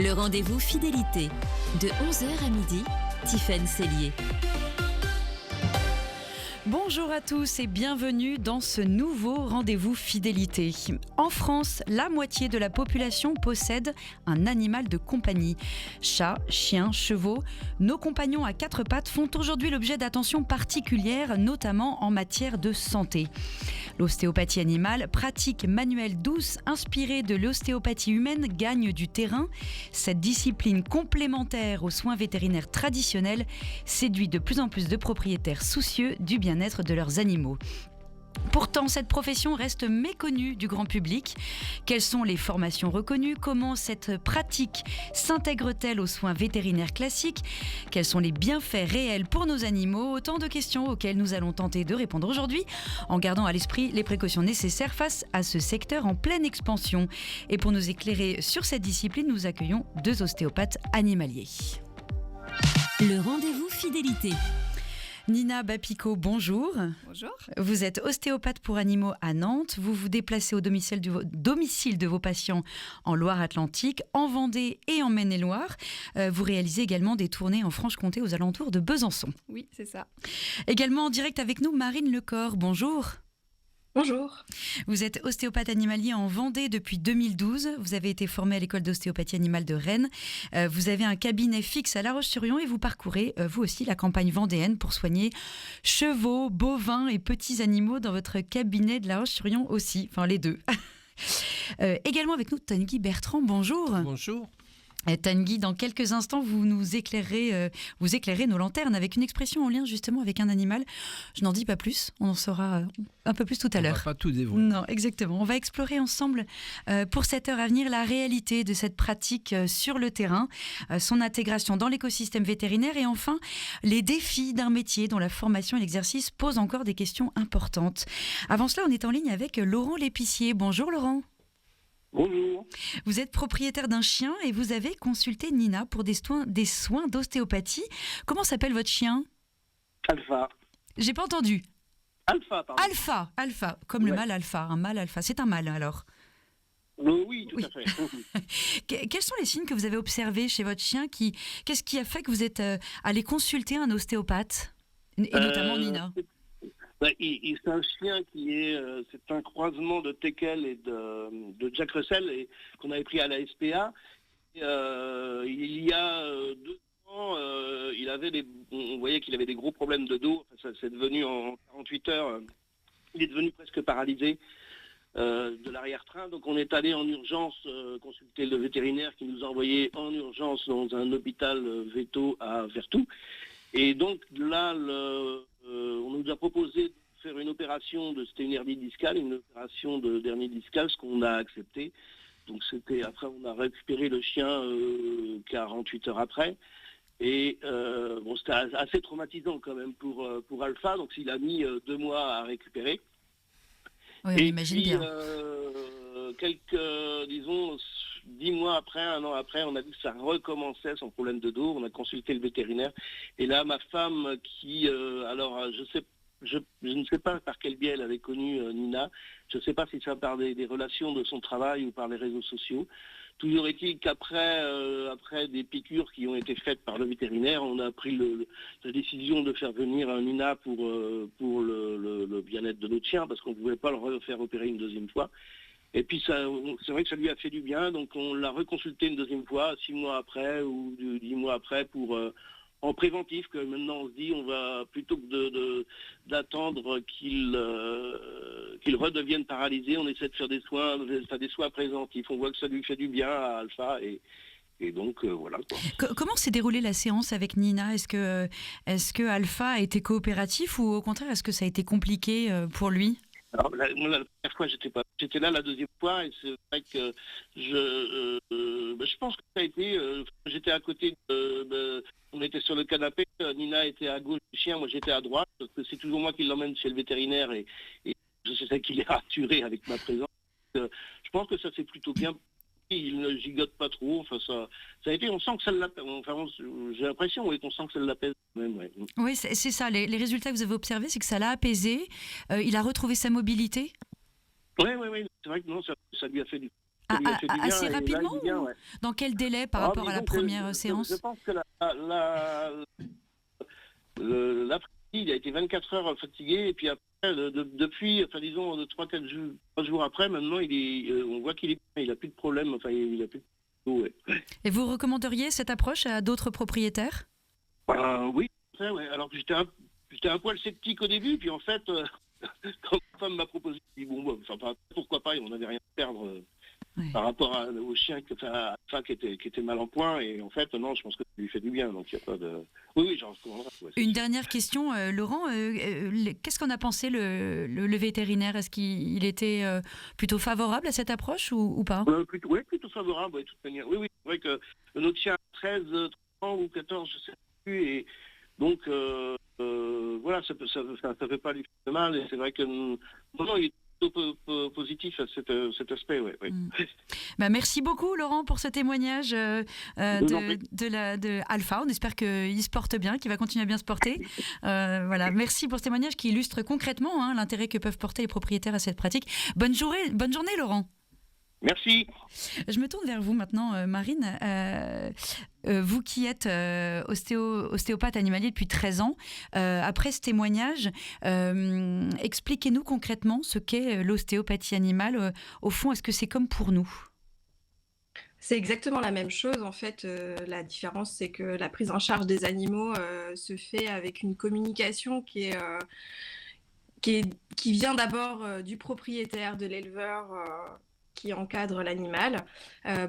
Le rendez-vous fidélité, de 11h à midi, Tiffaine Cellier. Bonjour à tous et bienvenue dans ce nouveau rendez-vous fidélité. En France, la moitié de la population possède un animal de compagnie. Chats, chiens, chevaux, nos compagnons à quatre pattes font aujourd'hui l'objet d'attention particulière, notamment en matière de santé. L'ostéopathie animale, pratique manuelle douce inspirée de l'ostéopathie humaine, gagne du terrain. Cette discipline complémentaire aux soins vétérinaires traditionnels séduit de plus en plus de propriétaires soucieux du bien-être de leurs animaux. Pourtant, cette profession reste méconnue du grand public. Quelles sont les formations reconnues ? Comment cette pratique s'intègre-t-elle aux soins vétérinaires classiques ? Quels sont les bienfaits réels pour nos animaux ? Autant de questions auxquelles nous allons tenter de répondre aujourd'hui, en gardant à l'esprit les précautions nécessaires face à ce secteur en pleine expansion. Et pour nous éclairer sur cette discipline, nous accueillons deux ostéopathes animaliers. Le rendez-vous fidélité. Nina Bapico, bonjour. Bonjour. Vous êtes ostéopathe pour animaux à Nantes. Vous vous déplacez au domicile de vos patients en Loire-Atlantique, en Vendée et en Maine-et-Loire. Vous réalisez également des tournées en Franche-Comté aux alentours de Besançon. Oui, c'est ça. Également en direct avec nous, Marine Lecor. Bonjour. Bonjour. Vous êtes ostéopathe animalier en Vendée depuis 2012. Vous avez été formé à l'école d'ostéopathie animale de Rennes. Vous avez un cabinet fixe à La Roche-sur-Yon et vous parcourez, vous aussi, la campagne vendéenne pour soigner chevaux, bovins et petits animaux dans votre cabinet de La Roche-sur-Yon aussi. Enfin, les deux. Également avec nous, Tanguy Bertrand. Bonjour. Bonjour. Tanguy, dans quelques instants, vous nous éclairez, vous éclairez nos lanternes avec une expression en lien justement avec un animal. Je n'en dis pas plus, on en saura un peu plus tout à l'heure. On va pas tout dévoiler. Non, exactement. On va explorer ensemble pour cette heure à venir la réalité de cette pratique sur le terrain, son intégration dans l'écosystème vétérinaire et enfin les défis d'un métier dont la formation et l'exercice posent encore des questions importantes. Avant cela, on est en ligne avec Laurent L'Épicier. Bonjour Laurent. Bonjour. Vous êtes propriétaire d'un chien et vous avez consulté Nina pour des soins d'ostéopathie. Comment s'appelle votre chien ? Alpha. J'ai pas entendu. Alpha, pardon. Alpha, comme le mâle alpha. Un mâle alpha, c'est un mâle alors. Oui, tout à fait. Quels sont les signes que vous avez observés chez votre chien ? Qu'est-ce qui a fait que vous êtes allé consulter un ostéopathe ? Et notamment Nina. C'est un chien qui c'est un croisement de Teckel et de Jack Russell et qu'on avait pris à la SPA. Il y a 2 ans, on voyait qu'il avait des gros problèmes de dos. Enfin, ça s'est devenu en 48 heures, il est devenu presque paralysé de l'arrière-train. Donc on est allé en urgence consulter le vétérinaire qui nous a envoyé en urgence dans un hôpital véto à Vertou. Et donc là, on nous a proposé de faire une opération c'était une hernie discale, d'hernie discale, ce qu'on a accepté. Donc après on a récupéré le chien 48 heures après. Et c'était assez traumatisant quand même pour Alpha, donc il a mis 2 mois à récupérer. Oui, on imagine bien. Quelques, 10 mois après, 1 an après, on a vu que ça recommençait son problème de dos. On a consulté le vétérinaire. Et là, ma femme je ne sais pas par quel biais elle avait connu Nina. Je ne sais pas si c'est par des relations de son travail ou par les réseaux sociaux. Toujours est-il qu'après des piqûres qui ont été faites par le vétérinaire, on a pris la décision de faire venir un Nina pour le bien-être de notre chien parce qu'on ne pouvait pas le refaire opérer une deuxième fois. Et puis c'est vrai que ça lui a fait du bien, donc on l'a reconsulté une deuxième fois, 6 mois après ou 10 mois après pour en préventif, que maintenant on se dit on va plutôt que d'attendre qu'il redevienne paralysé, on essaie de faire des soins préventifs. On voit que ça lui fait du bien à Alpha et donc voilà quoi. Comment s'est déroulée la séance avec Nina ? Est-ce que Alpha a été coopératif ou au contraire est-ce que ça a été compliqué pour lui ? Alors la première fois j'étais là la deuxième fois et c'est vrai que je pense que ça a été j'étais à côté on était sur le canapé, Nina était à gauche du chien, moi j'étais à droite parce que c'est toujours moi qui l'emmène chez le vétérinaire et je sais qu'il est rassuré avec ma présence. Je pense que ça s'est plutôt bien. Il ne gigote pas trop, enfin ça a été, on sent que ça l'apaise, j'ai l'impression qu'on sent que ça l'apaise même. Ouais. Oui, c'est ça, les résultats que vous avez observés, c'est que ça l'a apaisé, il a retrouvé sa mobilité. Oui, c'est vrai que non, ça lui a fait du. ça lui a fait du bien. Assez Et là, rapidement il est bien, ou ouais. dans quel délai par rapport à la première séance? Je pense que l'après-midi, il a été 24 heures fatigué, et puis après, depuis, enfin disons, 3 jours après, maintenant, on voit qu'il est bien, il n'a plus de problème, enfin, il n'a plus de problème, ouais. Et vous recommanderiez cette approche à d'autres propriétaires? Oui, ouais. Alors que j'étais un poil sceptique au début, puis en fait, quand ma femme m'a proposé, j'ai dit bon, enfin, pourquoi pas, on n'avait rien à perdre par rapport au chien qui était mal en point, et en fait, non, je pense que ça lui fait du bien, donc il n'y a pas de... Oui, j'en recommanderais. Ouais, Une dernière question, Laurent, qu'est-ce qu'en a pensé le vétérinaire? Est-ce qu'il était plutôt favorable à cette approche ou pas? Plutôt favorable, de toute manière. Oui, c'est vrai que notre chien a 13 ans ou 14, je ne sais plus, et donc, voilà, ça fait pas lui faire de mal, et c'est vrai que non, il est plutôt positif à cet aspect, ouais. Bah, merci beaucoup, Laurent, pour ce témoignage de Alpha. On espère qu'il se porte bien, qu'il va continuer à bien se porter. Voilà, merci pour ce témoignage qui illustre concrètement l'intérêt que peuvent porter les propriétaires à cette pratique. Bonne journée, Laurent. Merci. Je me tourne vers vous maintenant, Marine. Vous qui êtes ostéopathe animalier depuis 13 ans, après ce témoignage, expliquez-nous concrètement ce qu'est l'ostéopathie animale. Au fond, est-ce que c'est comme pour nous? C'est exactement la même chose. En fait, la différence, c'est que la prise en charge des animaux se fait avec une communication qui vient d'abord du propriétaire, de l'éleveur qui encadre l'animal,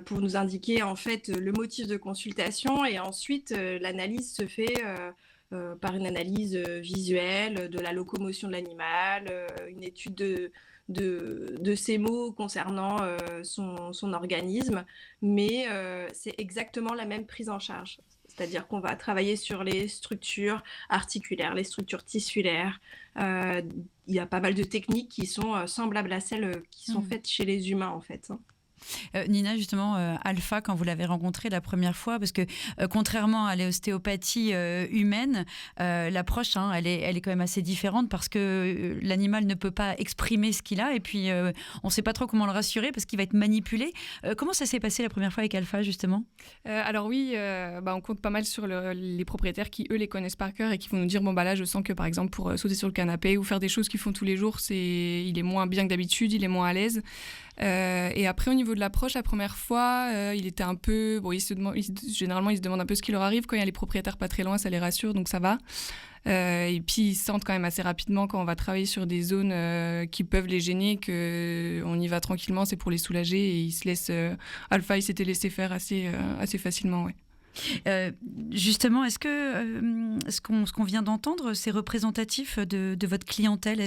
pour nous indiquer en fait le motif de consultation, et ensuite l'analyse se fait par une analyse visuelle de la locomotion de l'animal, une étude de ses mots concernant son organisme, mais c'est exactement la même prise en charge. C'est-à-dire qu'on va travailler sur les structures articulaires, les structures tissulaires. Il y a pas mal de techniques qui sont semblables à celles qui sont faites chez les humains, en fait. Nina, justement, Alpha, quand vous l'avez rencontré la première fois, parce que contrairement à l'ostéopathie humaine, l'approche, elle est quand même assez différente, parce que l'animal ne peut pas exprimer ce qu'il a, et puis on ne sait pas trop comment le rassurer parce qu'il va être manipulé. Comment ça s'est passé la première fois avec Alpha, justement? Alors oui, on compte pas mal sur les propriétaires qui, eux, les connaissent par cœur et qui vont nous dire, bon, là, je sens que, par exemple, pour sauter sur le canapé ou faire des choses qu'ils font tous les jours, il est moins bien que d'habitude, il est moins à l'aise. Et après, au niveau de l'approche, la première fois, il était un peu... généralement, ils se demandent un peu ce qui leur arrive. Quand il y a les propriétaires pas très loin, ça les rassure, donc ça va. Et puis, ils sentent quand même assez rapidement, quand on va travailler sur des zones qui peuvent les gêner, qu'on y va tranquillement, c'est pour les soulager. Et ils se laissent... Alpha, il s'était laissé faire assez facilement, ouais. Justement, est-ce que ce qu'on vient d'entendre, c'est représentatif de votre clientèle?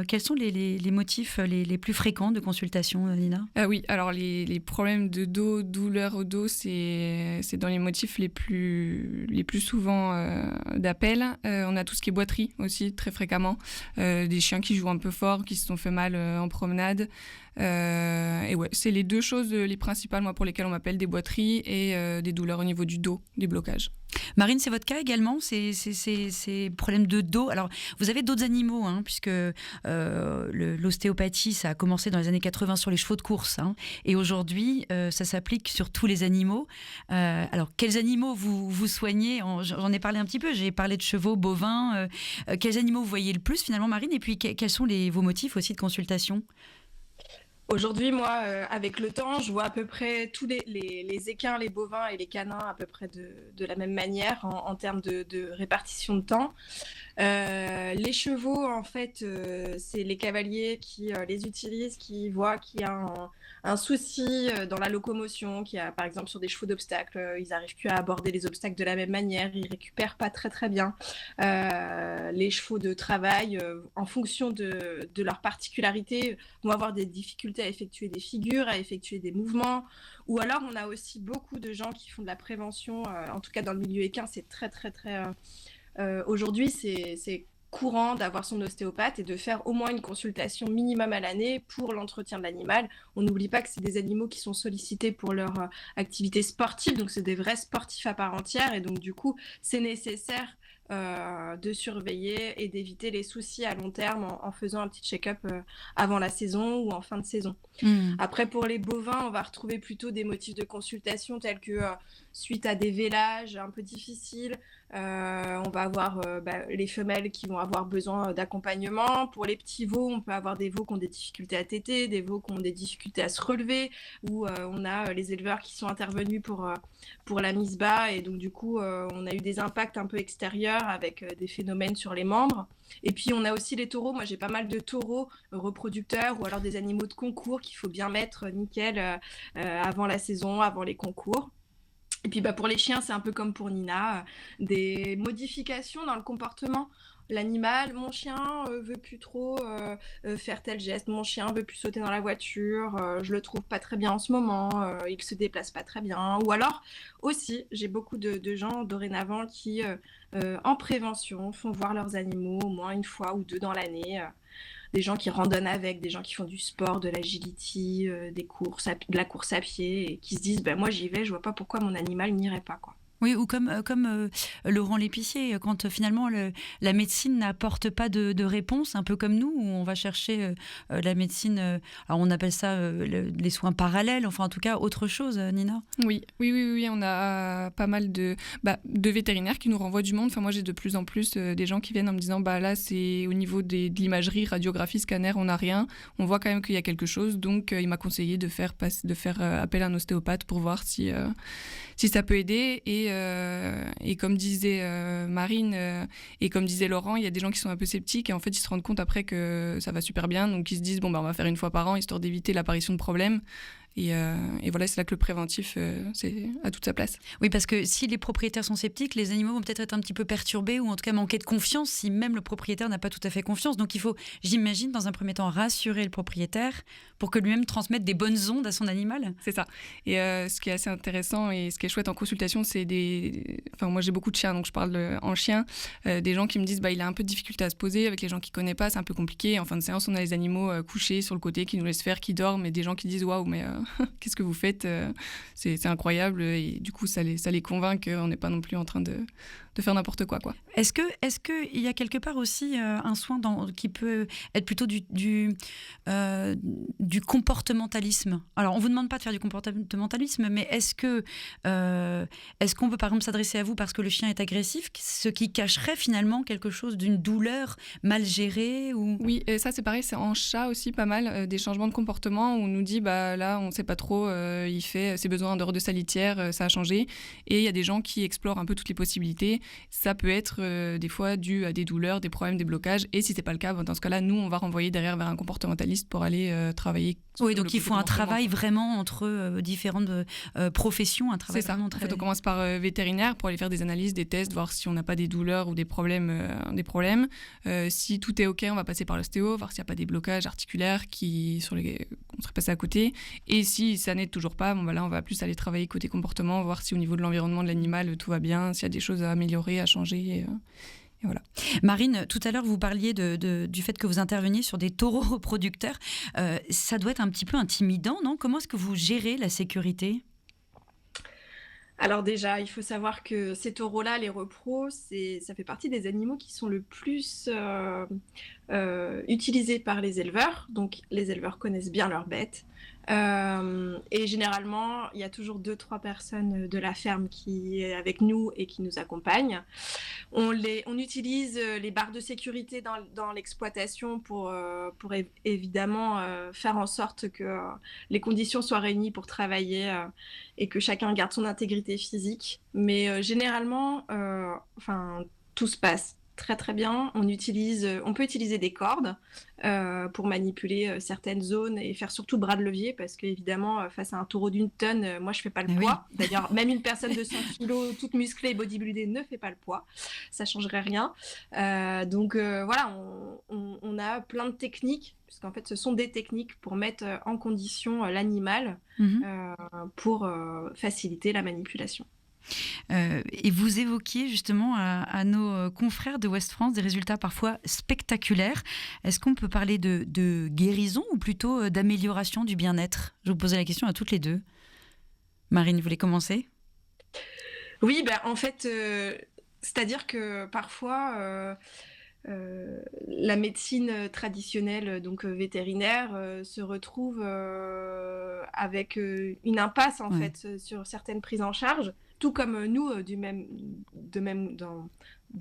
Quels sont les motifs les plus fréquents de consultation, Nina? Oui, alors les problèmes de dos, douleur au dos, c'est dans les motifs les plus souvent d'appel. On a tout ce qui est boiterie aussi, très fréquemment. Des chiens qui jouent un peu fort, qui se sont fait mal en promenade. Et ouais, c'est les deux choses les principales, moi, pour lesquelles on m'appelle, des boiteries et des douleurs au niveau du dos, des blocages. Marine, c'est votre cas également, ces problèmes de dos. Alors, vous avez d'autres animaux, puisque l'ostéopathie, ça a commencé dans les années 80 sur les chevaux de course, et aujourd'hui, ça s'applique sur tous les animaux. Alors, quels animaux vous soignez? J'en ai parlé un petit peu, j'ai parlé de chevaux, bovins. Quels animaux vous voyez le plus, finalement, Marine? Et puis, quels sont vos motifs aussi de consultation? Aujourd'hui, moi, avec le temps, je vois à peu près tous les équins, les bovins et les canins à peu près de la même manière en termes de répartition de temps. Les chevaux, en fait, c'est les cavaliers qui les utilisent, qui voient qu'il y a un souci dans la locomotion, qu'il y a, par exemple, sur des chevaux d'obstacles, ils n'arrivent plus à aborder les obstacles de la même manière, ils récupèrent pas très très bien. Les chevaux de travail, en fonction de leur particularité, vont avoir des difficultés à effectuer des figures, à effectuer des mouvements. Ou alors, on a aussi beaucoup de gens qui font de la prévention, en tout cas dans le milieu équin, c'est très très très... Aujourd'hui, c'est courant d'avoir son ostéopathe et de faire au moins une consultation minimum à l'année pour l'entretien de l'animal. On n'oublie pas que c'est des animaux qui sont sollicités pour leur activité sportive, donc c'est des vrais sportifs à part entière, et donc du coup, c'est nécessaire de surveiller et d'éviter les soucis à long terme en faisant un petit check-up avant la saison ou en fin de saison. Après, pour les bovins, on va retrouver plutôt des motifs de consultation tels que suite à des vélages un peu difficiles, on va avoir les femelles qui vont avoir besoin d'accompagnement. Pour les petits veaux, on peut avoir des veaux qui ont des difficultés à téter, des veaux qui ont des difficultés à se relever, ou on a les éleveurs qui sont intervenus pour la mise bas, et donc du coup, on a eu des impacts un peu extérieurs avec des phénomènes sur les membres. Et puis on a aussi les taureaux. Moi, j'ai pas mal de taureaux reproducteurs ou alors des animaux de concours qu'il faut bien mettre nickel avant la saison, avant les concours. Et puis pour les chiens, c'est un peu comme pour Nina, des modifications dans le comportement. L'animal, mon chien veut plus trop faire tel geste, mon chien veut plus sauter dans la voiture, je le trouve pas très bien en ce moment, il se déplace pas très bien. Ou alors aussi, j'ai beaucoup de gens dorénavant qui, en prévention, font voir leurs animaux au moins une fois ou deux dans l'année. Des gens qui randonnent avec, des gens qui font du sport, de l'agility, des courses, de la course à pied, et qui se disent moi j'y vais, je vois pas pourquoi mon animal n'irait pas, quoi. Oui, ou comme Laurent L'Épicier, quand finalement la médecine n'apporte pas de réponse, un peu comme nous, où on va chercher la médecine, alors on appelle ça les soins parallèles, enfin en tout cas autre chose, Nina. Oui, on a pas mal de vétérinaires qui nous renvoient du monde. Enfin, moi j'ai de plus en plus des gens qui viennent en me disant là c'est au niveau de l'imagerie, radiographie, scanner, on n'a rien, on voit quand même qu'il y a quelque chose, donc il m'a conseillé de faire appel à un ostéopathe pour voir si ça peut aider. Et comme disait Marine et comme disait Laurent, il y a des gens qui sont un peu sceptiques et en fait ils se rendent compte après que ça va super bien, donc ils se disent on va faire une fois par an histoire d'éviter l'apparition de problèmes. Et voilà, c'est là que le préventif c'est à toute sa place. Oui, parce que si les propriétaires sont sceptiques, les animaux vont peut-être être un petit peu perturbés ou en tout cas manquer de confiance si même le propriétaire n'a pas tout à fait confiance. Donc il faut, j'imagine, dans un premier temps, rassurer le propriétaire pour que lui-même transmette des bonnes ondes à son animal. C'est ça. Et ce qui est assez intéressant et ce qui est chouette en consultation, c'est moi j'ai beaucoup de chiens, donc je parle en chien, des gens qui me disent il a un peu de difficulté à se poser avec les gens qu'il connaît pas, c'est un peu compliqué. En fin de séance, on a les animaux couchés sur le côté qui nous laissent faire, qui dorment, et des gens qui disent waouh, mais qu'est-ce que vous faites, c'est incroyable, et du coup ça les convainc qu'on n'est pas non plus en train de faire n'importe quoi. Est-ce que il y a quelque part aussi un soin qui peut être plutôt du comportementalisme? Alors on vous demande pas de faire du comportementalisme, mais est-ce qu'on peut par exemple s'adresser à vous parce que le chien est agressif, ce qui cacherait finalement quelque chose d'une douleur mal gérée ou... Oui, et ça c'est pareil, c'est en chat aussi pas mal des changements de comportement où on nous dit là on sait pas trop, il fait ses besoins en dehors de sa litière, ça a changé, et il y a des gens qui explorent un peu toutes les possibilités. Ça peut être des fois dû à des douleurs, des problèmes, des blocages, et si c'est pas le cas, dans ce cas-là, nous on va renvoyer derrière vers un comportementaliste pour aller travailler. Oui, donc il faut un travail vraiment entre différentes professions, un travail. C'est ça. Vraiment très... En fait, on commence par vétérinaire pour aller faire des analyses, des tests, voir si on n'a pas des douleurs ou des problèmes. Si tout est ok, on va passer par l'ostéo, voir s'il n'y a pas des blocages articulaires sur lesquels on serait passé à côté. Et si ça n'aide toujours pas, là on va plus aller travailler côté comportement, voir si au niveau de l'environnement de l'animal tout va bien, s'il y a des choses à améliorer, à changer. Et voilà. Marine, tout à l'heure, vous parliez du fait que vous interveniez sur des taureaux reproducteurs. Ça doit être un petit peu intimidant, non? Comment est-ce que vous gérez la sécurité? Alors déjà, il faut savoir que ces taureaux-là, les repros, ça fait partie des animaux qui sont le plus utilisés par les éleveurs. Donc les éleveurs connaissent bien leurs bêtes. Et généralement, il y a toujours 2-3 personnes de la ferme qui est avec nous et qui nous accompagnent. On utilise les barres de sécurité dans l'exploitation pour évidemment faire en sorte que les conditions soient réunies pour travailler et que chacun garde son intégrité physique. Mais généralement, tout se passe très très bien. On peut utiliser des cordes pour manipuler certaines zones et faire surtout bras de levier, parce qu'évidemment, face à un taureau d'1 tonne, moi je fais pas le poids. Oui. D'ailleurs, même une personne de 100 kilos, toute musclée et bodybuildée, ne fait pas le poids. Ça changerait rien. Donc voilà, on a plein de techniques, puisqu'en fait ce sont des techniques pour mettre en condition l'animal pour faciliter la manipulation. Et vous évoquiez justement à nos confrères de Ouest France des résultats parfois spectaculaires. Est-ce qu'on peut parler de guérison ou plutôt d'amélioration du bien-être? Je vous posais la question à toutes les deux. Marine, vous voulez commencer? Oui, en fait, C'est-à-dire que parfois, la médecine traditionnelle, donc vétérinaire, se retrouve avec une impasse en Ouais. fait sur certaines prises en charge, tout comme nous, de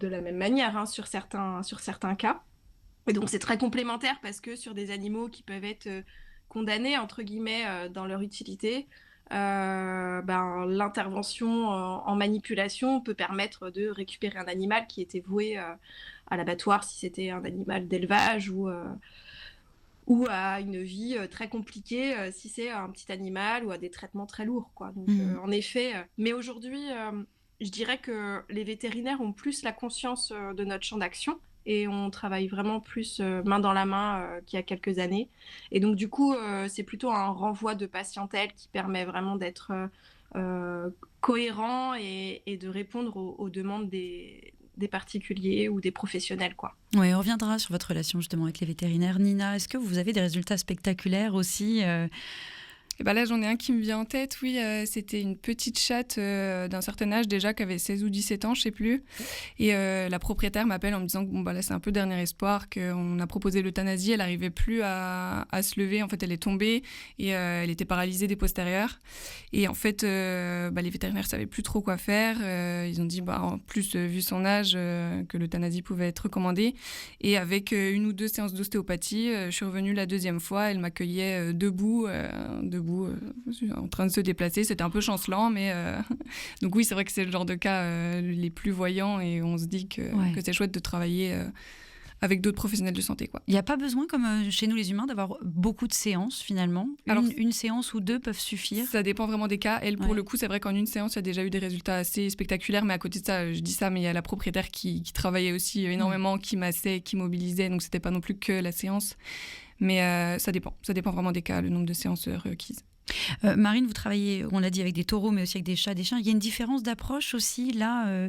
la même manière, hein, sur certains cas. Et donc c'est très complémentaire parce que sur des animaux qui peuvent être condamnés entre guillemets dans leur utilité, l'intervention en manipulation peut permettre de récupérer un animal qui était voué à l'abattoir si c'était un animal d'élevage ou à une vie très compliquée si c'est un petit animal ou à des traitements très lourds, quoi. Donc, Mhm. en effet, mais aujourd'hui, je dirais que les vétérinaires ont plus la conscience de notre champ d'action et on travaille vraiment plus main dans la main qu'il y a quelques années. Et donc, du coup, c'est plutôt un renvoi de patientèle qui permet vraiment d'être cohérent et de répondre aux demandes des particuliers ou des professionnels, quoi. Ouais, on reviendra sur votre relation justement avec les vétérinaires. Nina, est-ce que vous avez des résultats spectaculaires aussi Et bah là, j'en ai un qui me vient en tête. Oui, c'était une petite chatte d'un certain âge déjà, qui avait 16 ou 17 ans, je sais plus. Et la propriétaire m'appelle en me disant que bon, bah là, c'est un peu dernier espoir, qu'on a proposé l'euthanasie. Elle n'arrivait plus à se lever. En fait, elle est tombée et elle était paralysée des postérieurs. Et en fait, les vétérinaires ne savaient plus trop quoi faire. Ils ont dit, en plus, vu son âge, que l'euthanasie pouvait être recommandée. Et avec une ou deux séances d'ostéopathie, je suis revenue la deuxième fois. Elle m'accueillait debout, en train de se déplacer. C'était un peu chancelant, mais donc oui, c'est vrai que c'est le genre de cas les plus voyants et on se dit que c'est chouette de travailler avec d'autres professionnels de santé, quoi. Il n'y a pas besoin, comme chez nous les humains, d'avoir beaucoup de séances finalement. Alors, une séance ou deux peuvent suffire. Ça dépend vraiment des cas. Elle, pour le coup, c'est vrai qu'en une séance, il y a déjà eu des résultats assez spectaculaires. Mais à côté de ça, je dis ça, mais il y a la propriétaire qui travaillait aussi énormément, qui massait, qui mobilisait. Donc, c'était pas non plus que la séance. Mais ça dépend. Ça dépend vraiment des cas, le nombre de séances requises. Marine, vous travaillez, on l'a dit, avec des taureaux, mais aussi avec des chats, des chiens. Il y a une différence d'approche aussi, là,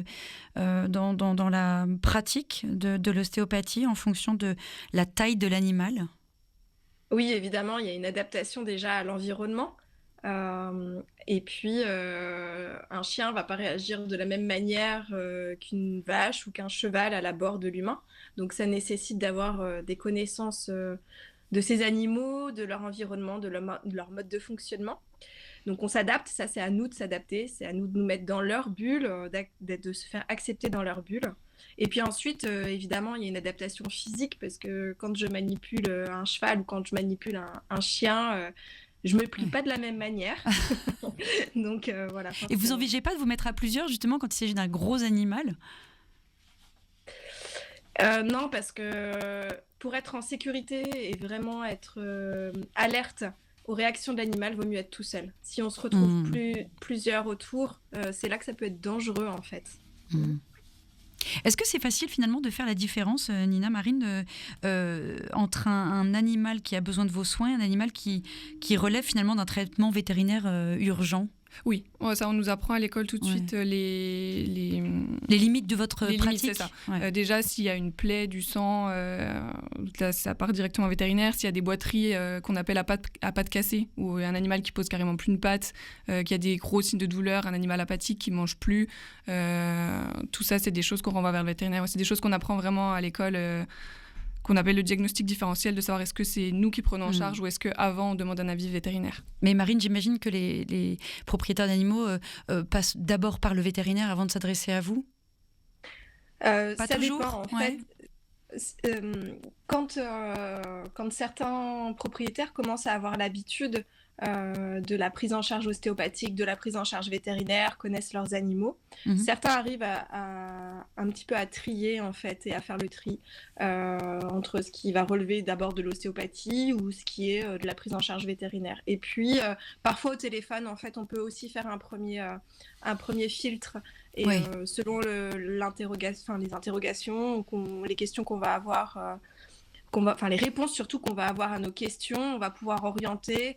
dans la pratique de l'ostéopathie en fonction de la taille de l'animal? Oui, évidemment, il y a une adaptation déjà à l'environnement. Et puis, un chien va pas réagir de la même manière qu'une vache ou qu'un cheval à l'abord de l'humain. Donc, ça nécessite d'avoir des connaissances de ces animaux, de leur environnement, de leur mode de fonctionnement. Donc, on s'adapte, ça c'est à nous de s'adapter, c'est à nous de nous mettre dans leur bulle, de se faire accepter dans leur bulle. Et puis ensuite, évidemment, il y a une adaptation physique parce que quand je manipule un cheval ou quand je manipule un chien, je me plie pas de la même manière. Donc voilà. Et vous envisagez pas de vous mettre à plusieurs justement quand il s'agit d'un gros animal? Non, parce que pour être en sécurité et vraiment être alerte aux réactions de l'animal, vaut mieux être tout seul. Si on se retrouve plusieurs autour, c'est là que ça peut être dangereux en fait. Est-ce que c'est facile finalement de faire la différence, Nina, Marine, entre un animal qui a besoin de vos soins et un animal qui relève finalement d'un traitement vétérinaire urgent? Oui, ça on nous apprend à l'école tout de suite les limites de votre pratique. Limites, c'est ça. Ouais. Déjà, s'il y a une plaie, du sang, là, ça part directement au vétérinaire. S'il y a des boiteries qu'on appelle à pattes cassées, ou un animal qui pose carrément plus une patte, qui a des gros signes de douleur, un animal apathique qui ne mange plus, tout ça, c'est des choses qu'on renvoie vers le vétérinaire. C'est des choses qu'on apprend vraiment à l'école, qu'on appelle le diagnostic différentiel, de savoir est-ce que c'est nous qui prenons en charge ou est-ce qu'avant on demande un avis vétérinaire. Mais Marine, j'imagine que les propriétaires d'animaux passent d'abord par le vétérinaire avant de s'adresser à vous? Pas ça toujours. Dépend, en ouais. fait. Quand certains propriétaires commencent à avoir l'habitude de la prise en charge ostéopathique, de la prise en charge vétérinaire, connaissent leurs animaux. Certains arrivent à un petit peu à trier en fait et à faire le tri entre ce qui va relever d'abord de l'ostéopathie ou ce qui est de la prise en charge vétérinaire. Et puis parfois au téléphone, en fait, on peut aussi faire un premier filtre. Et selon les interrogations, les questions qu'on va avoir, les réponses surtout qu'on va avoir à nos questions, on va pouvoir orienter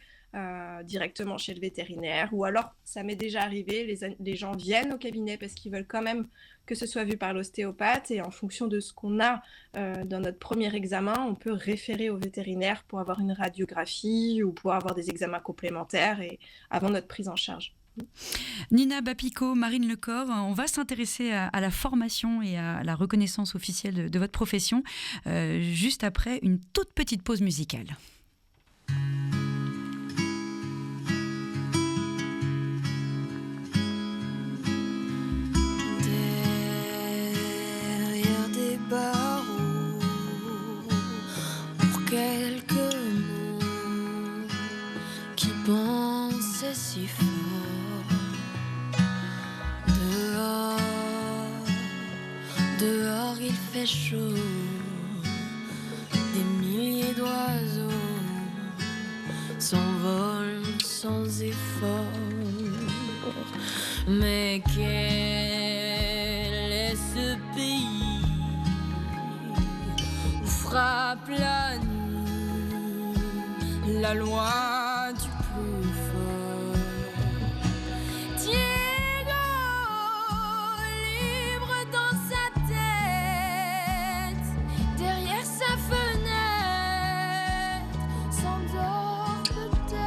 directement chez le vétérinaire. Ou alors, ça m'est déjà arrivé, les gens viennent au cabinet parce qu'ils veulent quand même que ce soit vu par l'ostéopathe. Et en fonction de ce qu'on a dans notre premier examen, on peut référer au vétérinaire pour avoir une radiographie ou pour avoir des examens complémentaires avant notre prise en charge. Nina Bapico, Marine Lecor, on va s'intéresser à la formation et à la reconnaissance officielle de votre profession juste après une toute petite pause musicale. Derrière des barreaux, pour quelques mots qui pensaient si fort. Dehors il fait chaud, des milliers d'oiseaux s'envolent sans effort. Mais quel est ce pays où frappe la nuit, la loi du plus fort? Diego, libre dans sa tête, derrière sa fenêtre, s'endort peut-être.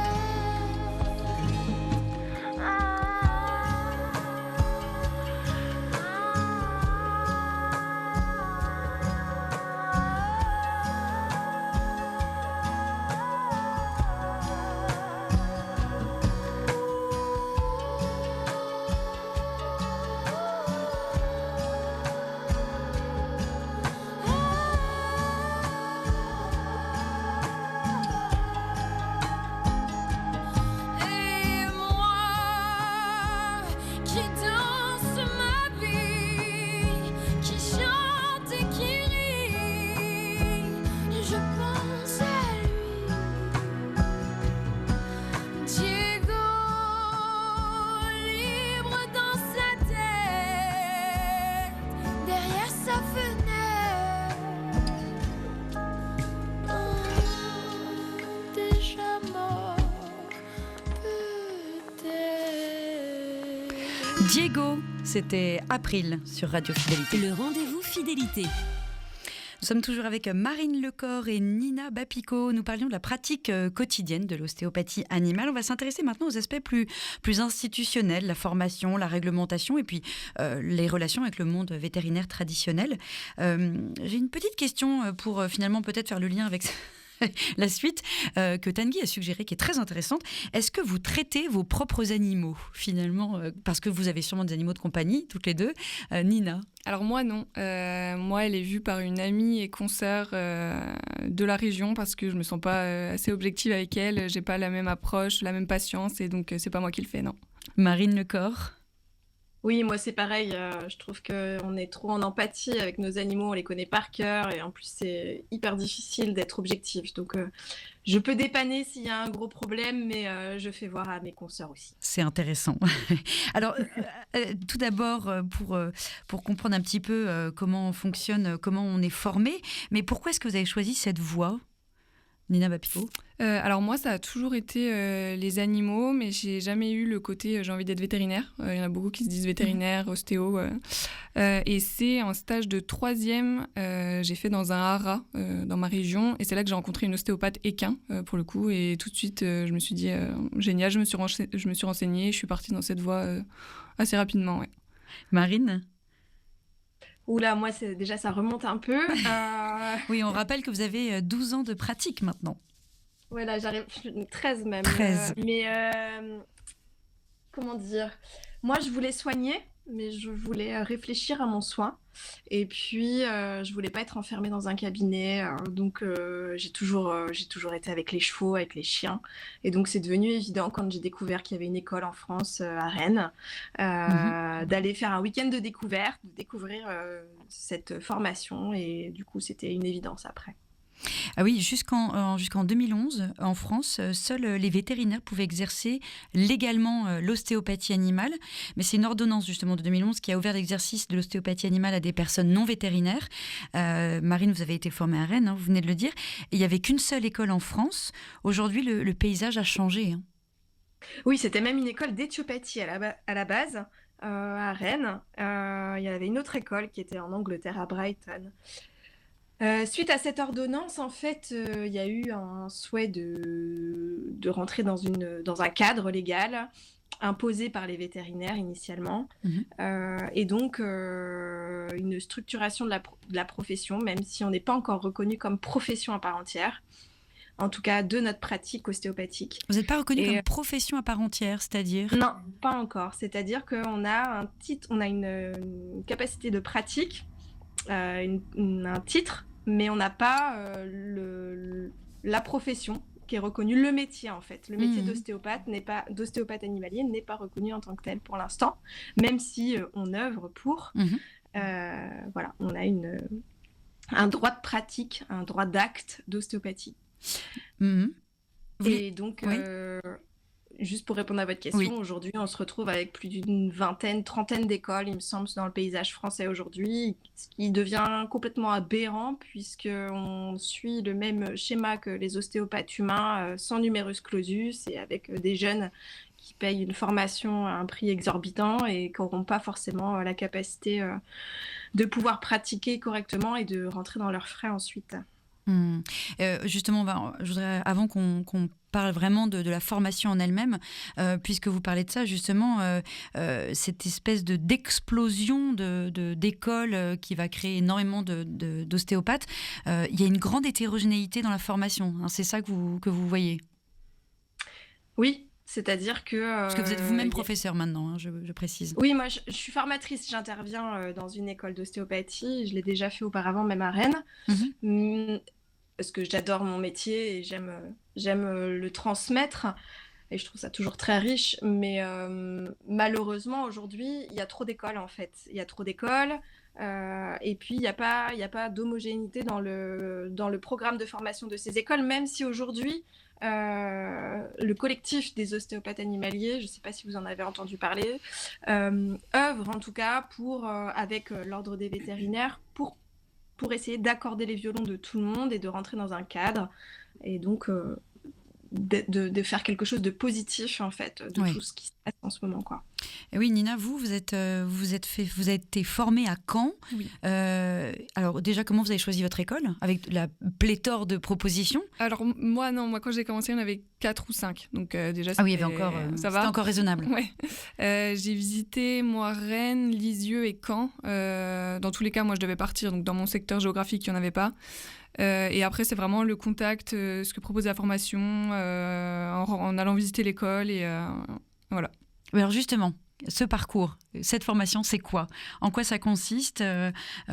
Et moi qui danse ma vie, qui chante et qui rit, je pense à lui. Diego, libre dans sa tête, derrière sa fenêtre. Déjà mort, peut-être. Diego, c'était April sur Radio Fidélité. Le rendez-vous fidélité. Nous sommes toujours avec Marine Lecor et Nina Bapico. Nous parlions de la pratique quotidienne de l'ostéopathie animale. On va s'intéresser maintenant aux aspects plus institutionnels, la formation, la réglementation et puis les relations avec le monde vétérinaire traditionnel. J'ai une petite question pour finalement peut-être faire le lien avec la suite que Tanguy a suggérée, qui est très intéressante. Est-ce que vous traitez vos propres animaux, finalement, parce que vous avez sûrement des animaux de compagnie, toutes les deux. Nina? Alors moi, non. Moi, elle est vue par une amie et consoeur de la région parce que je me sens pas assez objective avec elle. J'ai pas la même approche, la même patience et donc c'est pas moi qui le fais, non. Marine Lecor? Oui, moi c'est pareil. Je trouve qu'on est trop en empathie avec nos animaux, on les connaît par cœur et en plus c'est hyper difficile d'être objectif. Donc je peux dépanner s'il y a un gros problème, mais je fais voir à mes consoeurs aussi. C'est intéressant. Alors, tout d'abord, pour comprendre un petit peu comment on fonctionne, comment on est formé, mais pourquoi est-ce que vous avez choisi cette voie, Nina Bapico? Alors moi, ça a toujours été les animaux, mais j'ai jamais eu le côté j'ai envie d'être vétérinaire. Il y en a beaucoup qui se disent vétérinaire, ostéo. Et c'est un stage de 3e, j'ai fait dans un haras dans ma région. Et c'est là que j'ai rencontré une ostéopathe équin, pour le coup. Et tout de suite, je me suis dit, génial, je me suis renseignée. Je suis partie dans cette voie assez rapidement. Ouais. Marine? Oula, moi déjà ça remonte un peu. Oui, on rappelle que vous avez 12 ans de pratique maintenant. Voilà, j'arrive 13 même. 13. Comment dire? Moi, je voulais soigner, mais je voulais réfléchir à mon soin. Et puis, je voulais pas être enfermée dans un cabinet. Donc, j'ai toujours été avec les chevaux, avec les chiens. Et donc, c'est devenu évident quand j'ai découvert qu'il y avait une école en France, à Rennes, d'aller faire un week-end de découverte, de découvrir cette formation. Et du coup, c'était une évidence après. Ah oui, jusqu'en 2011, en France, seuls les vétérinaires pouvaient exercer légalement l'ostéopathie animale. Mais c'est une ordonnance justement de 2011 qui a ouvert l'exercice de l'ostéopathie animale à des personnes non vétérinaires. Marine, vous avez été formée à Rennes, hein, vous venez de le dire. Et il n'y avait qu'une seule école en France. Aujourd'hui, le paysage a changé. Hein. Oui, c'était même une école d'éthiopathie à la base, à Rennes. Il y avait une autre école qui était en Angleterre, à Brighton. Suite à cette ordonnance, en fait, il y a eu un souhait de rentrer dans un cadre légal. imposée par les vétérinaires initialement, Mhm. et donc une structuration de la profession, même si on n'est pas encore reconnu comme profession à part entière, en tout cas de notre pratique ostéopathique. Vous n'êtes pas reconnu Et, comme profession à part entière, c'est-à-dire? Non, pas encore. C'est-à-dire qu'on a un titre, on a une capacité de pratique, un titre, mais on n'a pas la profession qui est reconnue, le métier en fait. Le métier d'ostéopathe animalier n'est pas reconnu en tant que tel pour l'instant, même si on œuvre pour. Mhm. Voilà, on a un droit de pratique, un droit d'acte d'ostéopathie. Mhm. Oui. Et donc, Oui. juste pour répondre à votre question, Oui. aujourd'hui, on se retrouve avec plus d'une vingtaine, trentaine d'écoles, il me semble, dans le paysage français aujourd'hui, ce qui devient complètement aberrant puisqu'on suit le même schéma que les ostéopathes humains, sans numerus clausus et avec des jeunes qui payent une formation à un prix exorbitant et qui n'auront pas forcément la capacité de pouvoir pratiquer correctement et de rentrer dans leurs frais ensuite. Justement, je voudrais, avant qu'on parle vraiment de la formation en elle-même, puisque vous parlez de ça, justement, cette espèce d'explosion d'écoles qui va créer énormément d'ostéopathes, il y a une grande hétérogénéité dans la formation, hein, c'est ça que vous voyez? Oui, c'est-à-dire que... Parce que vous êtes vous-même professeur maintenant, hein, je précise. Oui, moi je suis formatrice, j'interviens dans une école d'ostéopathie, je l'ai déjà fait auparavant, même à Rennes. Parce que j'adore mon métier et j'aime le transmettre et je trouve ça toujours très riche, mais malheureusement aujourd'hui il y a trop d'écoles en fait, il y a trop d'écoles et puis il y a pas d'homogénéité dans le programme de formation de ces écoles, même si aujourd'hui le collectif des ostéopathes animaliers, je ne sais pas si vous en avez entendu parler, œuvre en tout cas avec l'ordre des vétérinaires pour essayer d'accorder les violons de tout le monde et de rentrer dans un cadre et donc de faire quelque chose de positif en fait de tout ce qui se passe en ce moment, quoi. Et oui, Nina, vous avez été formée à Caen. Oui. Alors déjà, comment vous avez choisi votre école avec la pléthore de propositions? Alors moi quand j'ai commencé, on avait 4 ou 5. Donc déjà oui, il y avait encore, ça va. c'était encore raisonnable. Ouais. J'ai visité moi Rennes, Lisieux et Caen. Dans tous les cas, moi je devais partir. Donc dans mon secteur géographique, il n'y en avait pas. Et après, c'est vraiment le contact, ce que propose la formation, en allant visiter l'école et voilà. Alors justement, ce parcours, cette formation, c'est quoi? En quoi ça consiste?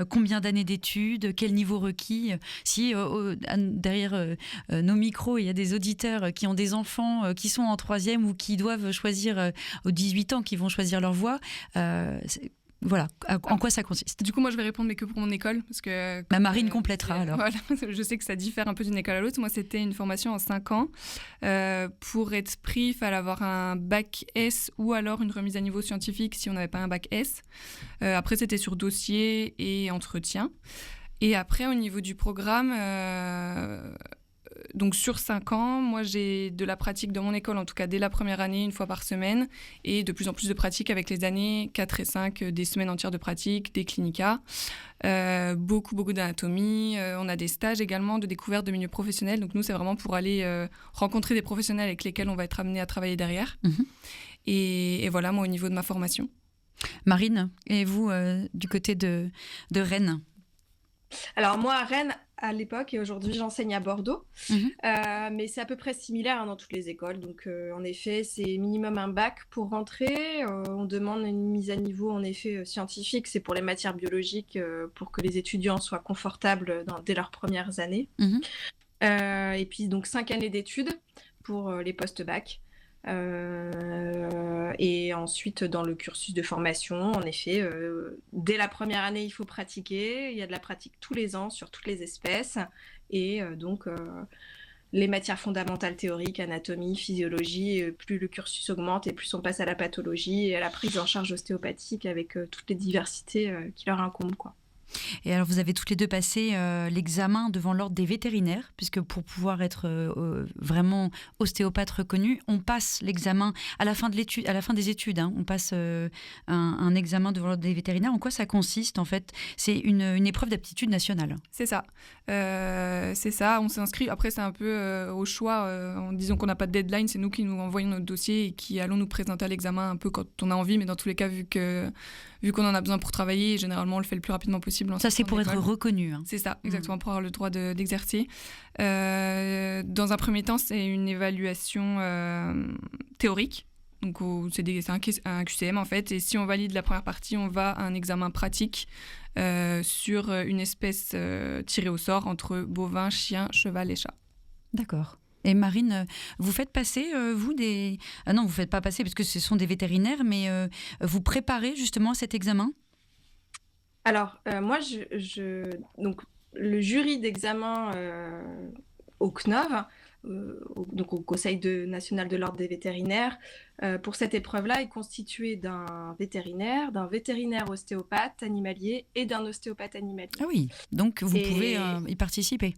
Combien d'années d'études? Quel niveau requis? Si derrière nos micros, il y a des auditeurs qui ont des enfants qui sont en 3e ou qui doivent choisir aux 18 ans, qui vont choisir leur voie, voilà, en quoi ça consiste? Du coup, moi, je vais répondre, mais que pour mon école. Parce que, Marine complétera alors. Voilà, je sais que ça diffère un peu d'une école à l'autre. Moi, c'était une formation en 5 ans. Pour être pris, il fallait avoir un bac S ou alors une remise à niveau scientifique si on n'avait pas un bac S. Après, c'était sur dossier et entretien. Et après, au niveau du programme... donc sur 5 ans, moi j'ai de la pratique dans mon école, en tout cas dès la première année, une fois par semaine, et de plus en plus de pratique avec les années 4 et 5, des semaines entières de pratique, des clinicas, beaucoup d'anatomie, on a des stages également de découverte de milieux professionnels, donc nous c'est vraiment pour aller rencontrer des professionnels avec lesquels on va être amené à travailler derrière. Et voilà, moi au niveau de ma formation. Marine, et vous du côté de Rennes? Alors moi à Rennes, à l'époque, et aujourd'hui j'enseigne à Bordeaux, mais c'est à peu près similaire dans toutes les écoles. Donc en effet, c'est minimum un bac pour rentrer. On demande une mise à niveau en effet scientifique, c'est pour les matières biologiques, pour que les étudiants soient confortables dès leurs premières années. Et puis donc 5 années d'études pour les post-bac. Et ensuite dans le cursus de formation, en effet, dès la première année il faut pratiquer, il y a de la pratique tous les ans sur toutes les espèces et donc les matières fondamentales théoriques, anatomie, physiologie, et plus le cursus augmente et plus on passe à la pathologie et à la prise en charge ostéopathique avec toutes les diversités qui leur incombent, quoi. Et alors, vous avez toutes les deux passé l'examen devant l'ordre des vétérinaires, puisque pour pouvoir être vraiment ostéopathe reconnu, on passe l'examen à la fin des études. Hein, on passe un examen devant l'ordre des vétérinaires. En quoi ça consiste, en fait? C'est une épreuve d'aptitude nationale. C'est ça. On s'est inscrit. Après, c'est un peu au choix. En disant qu'on n'a pas de deadline, c'est nous qui nous envoyons notre dossier et qui allons nous présenter à l'examen un peu quand on a envie. Mais dans tous les cas, vu qu'on en a besoin pour travailler, généralement, on le fait le plus rapidement possible. Ça, c'est pour être reconnu. Hein. C'est ça, exactement, pour avoir le droit d'exercer. Dans un premier temps, c'est une évaluation théorique. Donc, c'est un QCM, en fait. Et si on valide la première partie, on va à un examen pratique sur une espèce tirée au sort entre bovin, chien, cheval et chat. D'accord. Et Marine, vous faites passer, vous, des... Ah non, vous ne faites pas passer parce que ce sont des vétérinaires, mais vous préparez justement cet examen? Alors, moi, donc, le jury d'examen au CNOV, donc au Conseil national de l'ordre des vétérinaires, pour cette épreuve-là, est constitué d'un vétérinaire ostéopathe animalier et d'un ostéopathe animalier. Ah oui, donc vous pouvez y participer.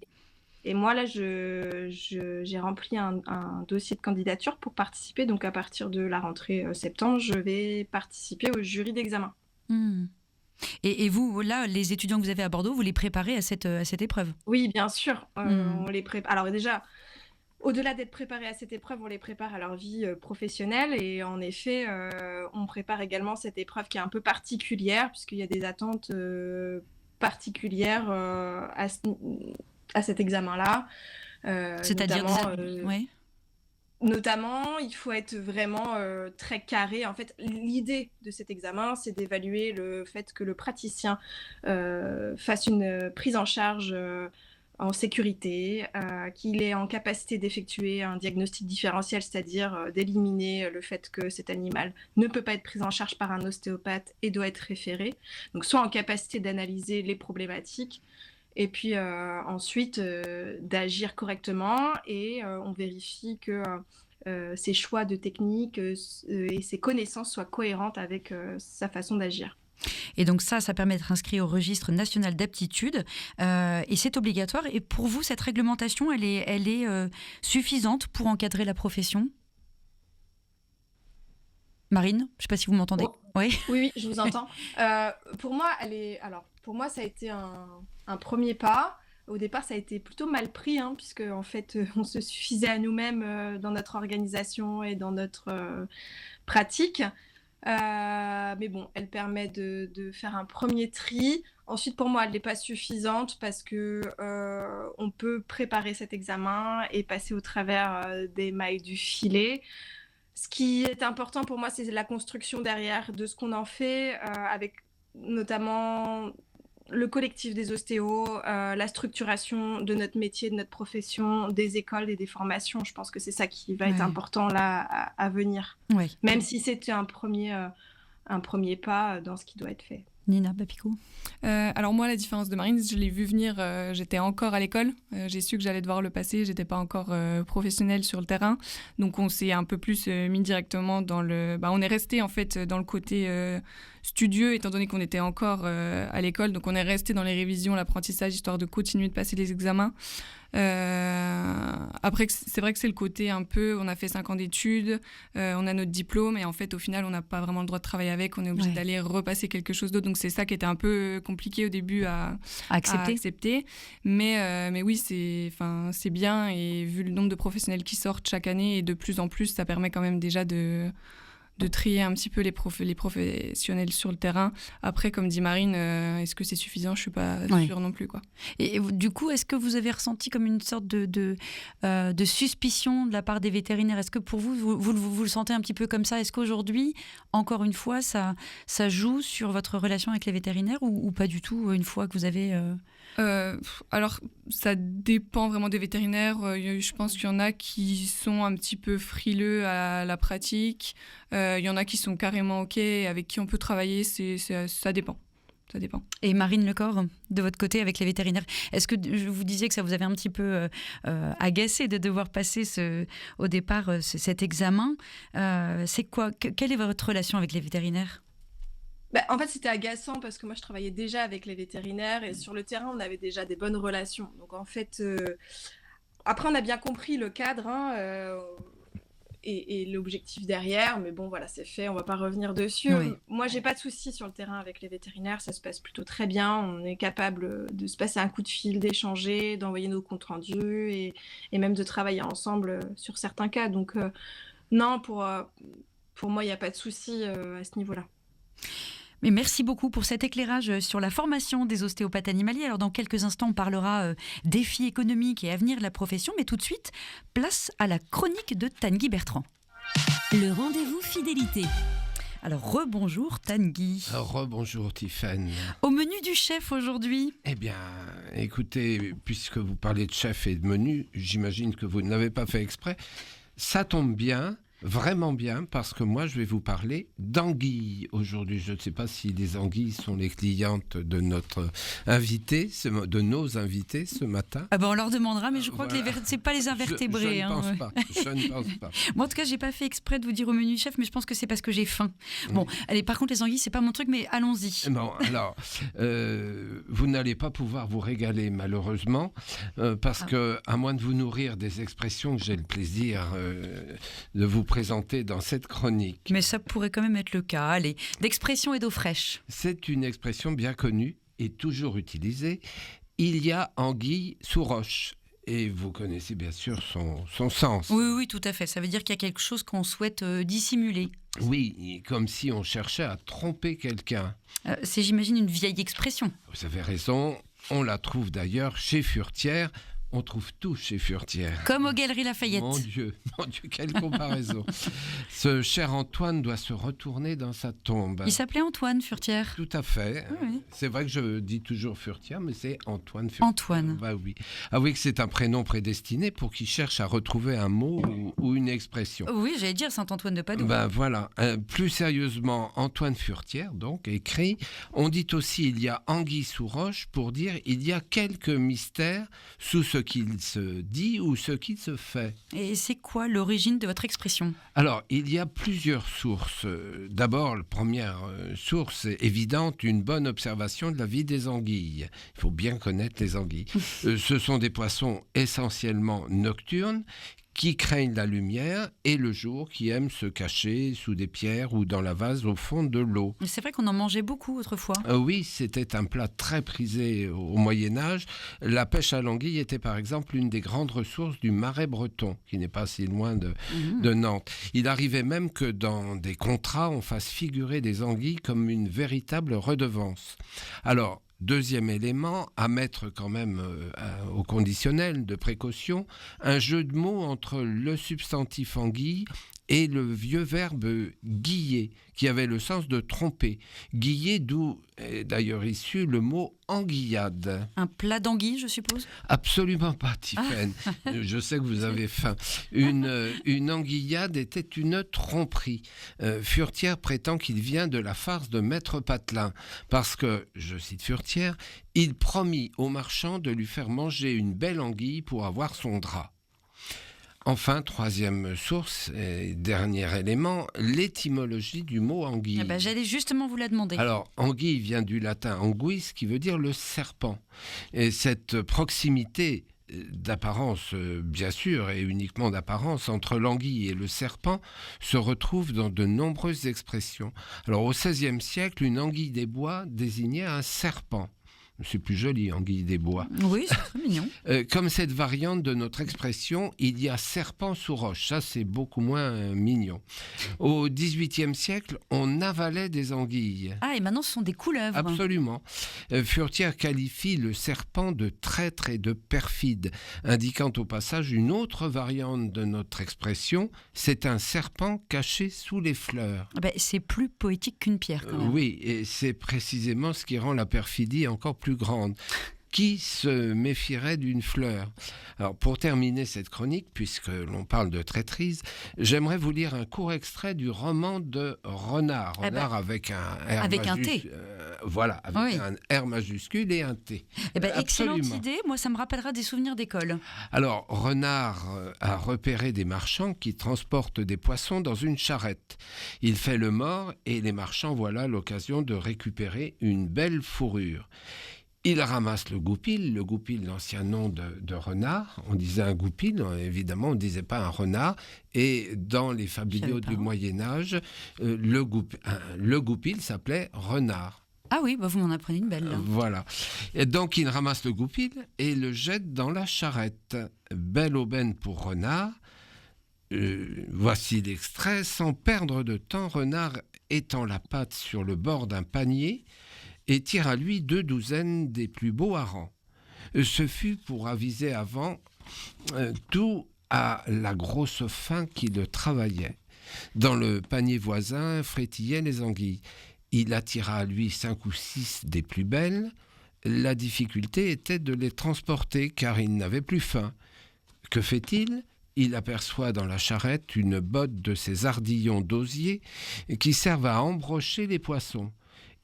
Et moi, là, j'ai rempli un dossier de candidature pour participer. Donc, à partir de la rentrée septembre, je vais participer au jury d'examen. Et vous, là, les étudiants que vous avez à Bordeaux, vous les préparez à cette épreuve? Oui, bien sûr. On les prépare. Alors déjà, au-delà d'être préparés à cette épreuve, on les prépare à leur vie professionnelle. Et en effet, on prépare également cette épreuve qui est un peu particulière, puisqu'il y a des attentes particulières à cet examen-là. C'est-à-dire Notamment, il faut être vraiment très carré. En fait, l'idée de cet examen, c'est d'évaluer le fait que le praticien fasse une prise en charge en sécurité, qu'il est en capacité d'effectuer un diagnostic différentiel, c'est-à-dire d'éliminer le fait que cet animal ne peut pas être pris en charge par un ostéopathe et doit être référé. Donc, soit en capacité d'analyser les problématiques, et puis ensuite d'agir correctement, et on vérifie que ses choix de technique et ses connaissances soient cohérentes avec sa façon d'agir. Et donc ça permet d'être inscrit au registre national d'aptitude et c'est obligatoire. Et pour vous, cette réglementation, elle est suffisante pour encadrer la profession? Marine, je ne sais pas si vous m'entendez. Oh. Oui, je vous entends. Pour moi, ça a été un premier pas. Au départ, ça a été plutôt mal pris, puisque en fait, on se suffisait à nous-mêmes dans notre organisation et dans notre pratique. Mais bon, elle permet de faire un premier tri. Ensuite, pour moi, elle n'est pas suffisante parce que on peut préparer cet examen et passer au travers des mailles du filet. Ce qui est important pour moi, c'est la construction derrière de ce qu'on en fait, avec notamment le collectif des ostéos, la structuration de notre métier, de notre profession, des écoles et des formations. Je pense que c'est ça qui va être important là à venir. Oui. Même si c'était un premier pas dans ce qui doit être fait. Nina Bapico. Alors moi, la différence de Marine, je l'ai vu venir, j'étais encore à l'école, j'ai su que j'allais devoir le passer, j'étais pas encore professionnelle sur le terrain, donc on s'est un peu plus mis directement dans on est resté en fait dans le côté studieux, étant donné qu'on était encore à l'école, donc on est resté dans les révisions, l'apprentissage, histoire de continuer de passer les examens. Après, c'est vrai que c'est le côté un peu, on a fait 5 ans d'études, on a notre diplôme et en fait au final on n'a pas vraiment le droit de travailler avec, on est obligé d'aller repasser quelque chose d'autre, donc c'est ça qui était un peu compliqué au début à accepter. Mais oui, c'est bien, et vu le nombre de professionnels qui sortent chaque année et de plus en plus, ça permet quand même déjà de trier un petit peu les professionnels sur le terrain. Après, comme dit Marine, est-ce que c'est suffisant? Je ne suis pas sûre non plus, quoi. Et du coup, est-ce que vous avez ressenti comme une sorte de suspicion de la part des vétérinaires? Est-ce que pour vous le sentez un petit peu comme ça? Est-ce qu'aujourd'hui, encore une fois, ça joue sur votre relation avec les vétérinaires ou pas du tout, une fois que vous avez... Alors, ça dépend vraiment des vétérinaires. Je pense qu'il y en a qui sont un petit peu frileux à la pratique. Il y en a qui sont carrément OK, avec qui on peut travailler. Ça dépend. Ça dépend. Et Marine Lecor, de votre côté, avec les vétérinaires, est-ce que je vous disais que ça vous avait un petit peu agacé de devoir passer au départ cet examen? C'est quoi? Quelle est votre relation avec les vétérinaires? En fait, c'était agaçant parce que moi, je travaillais déjà avec les vétérinaires et sur le terrain, on avait déjà des bonnes relations. Donc, en fait, après, on a bien compris le cadre, hein, et l'objectif derrière, mais bon, voilà, c'est fait, on va pas revenir dessus. Oui. Moi, j'ai pas de soucis sur le terrain avec les vétérinaires, ça se passe plutôt très bien. On est capable de se passer un coup de fil, d'échanger, d'envoyer nos comptes rendus et même de travailler ensemble sur certains cas. Donc, non, pour moi, il n'y a pas de souci à ce niveau-là. Mais merci beaucoup pour cet éclairage sur la formation des ostéopathes animaliers. Alors dans quelques instants, on parlera défis économiques et avenir de la profession. Mais tout de suite, place à la chronique de Tanguy Bertrand. Le rendez-vous fidélité. Alors rebonjour Tanguy. Rebonjour Tiffaine. Au menu du chef aujourd'hui. Eh bien, écoutez, puisque vous parlez de chef et de menu, j'imagine que vous ne l'avez pas fait exprès. Ça tombe bien. Vraiment bien, parce que moi, je vais vous parler d'anguilles aujourd'hui. Je ne sais pas si les anguilles sont les clientes de notre invité, de nos invités ce matin. Ah ben on leur demandera, mais je crois que c'est pas les invertébrés. Je ne pense pas. Moi, en tout cas, j'ai pas fait exprès de vous dire au menu chef, mais je pense que c'est parce que j'ai faim. Bon, allez, par contre, les anguilles, c'est pas mon truc, mais allons-y. Bon, alors, vous n'allez pas pouvoir vous régaler, malheureusement, parce que, à moins de vous nourrir des expressions que j'ai le plaisir de vous présenter dans cette chronique. Mais ça pourrait quand même être le cas. Allez, d'expression et d'eau fraîche. C'est une expression bien connue et toujours utilisée. Il y a anguille sous roche. Et vous connaissez bien sûr son sens. Oui, tout à fait. Ça veut dire qu'il y a quelque chose qu'on souhaite dissimuler. Oui, comme si on cherchait à tromper quelqu'un. C'est, j'imagine, une vieille expression. Vous avez raison. On la trouve d'ailleurs chez Furetière. On trouve tout chez Furetière. Comme aux Galeries Lafayette. Mon Dieu, quelle comparaison. Ce cher Antoine doit se retourner dans sa tombe. Il s'appelait Antoine Furetière. Tout à fait. Oui. C'est vrai que je dis toujours Furetière, mais c'est Antoine Furetière. Antoine. Bah oui. Avouez que c'est un prénom prédestiné pour qui cherche à retrouver un mot ou une expression. Oui, j'allais dire Saint-Antoine de Padoue. Ben voilà. Plus sérieusement, Antoine Furetière, donc, écrit. On dit aussi il y a anguille sous roche pour dire il y a quelques mystères sous ce qu'il se dit ou ce qu'il se fait. Et c'est quoi l'origine de votre expression ? Alors, il y a plusieurs sources. D'abord, la première source évidente, une bonne observation de la vie des anguilles. Il faut bien connaître les anguilles. Ce sont des poissons essentiellement nocturnes qui craignent la lumière et le jour, qui aiment se cacher sous des pierres ou dans la vase au fond de l'eau. C'est vrai qu'on en mangeait beaucoup autrefois. Oui, c'était un plat très prisé au Moyen-Âge. La pêche à l'anguille était par exemple une des grandes ressources du Marais breton, qui n'est pas si loin de Nantes. Il arrivait même que dans des contrats, on fasse figurer des anguilles comme une véritable redevance. Alors, deuxième élément, à mettre quand même au conditionnel de précaution, un jeu de mots entre le substantif anguille et le vieux verbe guiller, qui avait le sens de tromper. Guiller, d'où est d'ailleurs issu le mot anguillade. Un plat d'anguille, je suppose ? Absolument pas, Tiffaine. Je sais que vous avez faim. Une anguillade était une tromperie. Furetière prétend qu'il vient de la farce de Maître Patelin, parce que, je cite Furetière, il promit au marchand de lui faire manger une belle anguille pour avoir son drap. Enfin, troisième source et dernier élément, l'étymologie du mot anguille. J'allais justement vous la demander. Alors, anguille vient du latin anguis, qui veut dire le serpent. Et cette proximité d'apparence, bien sûr, et uniquement d'apparence, entre l'anguille et le serpent, se retrouve dans de nombreuses expressions. Alors, au XVIe siècle, une anguille des bois désignait un serpent. C'est plus joli, anguille des bois. Oui, c'est très mignon. Comme cette variante de notre expression, il y a serpent sous roche. Ça, c'est beaucoup moins mignon. Au XVIIIe siècle, on avalait des anguilles. Ah, et maintenant, ce sont des couleuvres. Absolument. Furetière qualifie le serpent de traître et de perfide, indiquant au passage une autre variante de notre expression. C'est un serpent caché sous les fleurs. C'est plus poétique qu'une pierre, quand même. Oui, et c'est précisément ce qui rend la perfidie encore plus grande. qui se méfierait d'une fleur. Alors, pour terminer cette chronique, puisque l'on parle de traîtrise, j'aimerais vous lire un court extrait du roman de Renard. Renard avec un R avec un T. Voilà, avec un R majuscule et un T. Excellente idée. Moi, ça me rappellera des souvenirs d'école. Alors, Renard a repéré des marchands qui transportent des poissons dans une charrette. Il fait le mort et les marchands voient là l'occasion de récupérer une belle fourrure. Il ramasse le goupil, l'ancien nom de renard. On disait un goupil, évidemment, on ne disait pas un renard. Et dans les fabliaux du Moyen-Âge, le goupil s'appelait renard. Ah oui, vous m'en apprenez une belle. Là. Voilà. Et donc, il ramasse le goupil et le jette dans la charrette. Belle aubaine pour renard. Voici l'extrait. Sans perdre de temps, renard étend la patte sur le bord d'un panier et tire à lui 2 douzaines des plus beaux harengs. Ce fut pour aviser avant tout à la grosse faim qui le travaillait. Dans le panier voisin frétillaient les anguilles. Il attira à lui 5 ou 6 des plus belles. La difficulté était de les transporter car il n'avait plus faim. Que fait-il ? Il aperçoit dans la charrette une botte de ces ardillons d'osier qui servent à embrocher les poissons.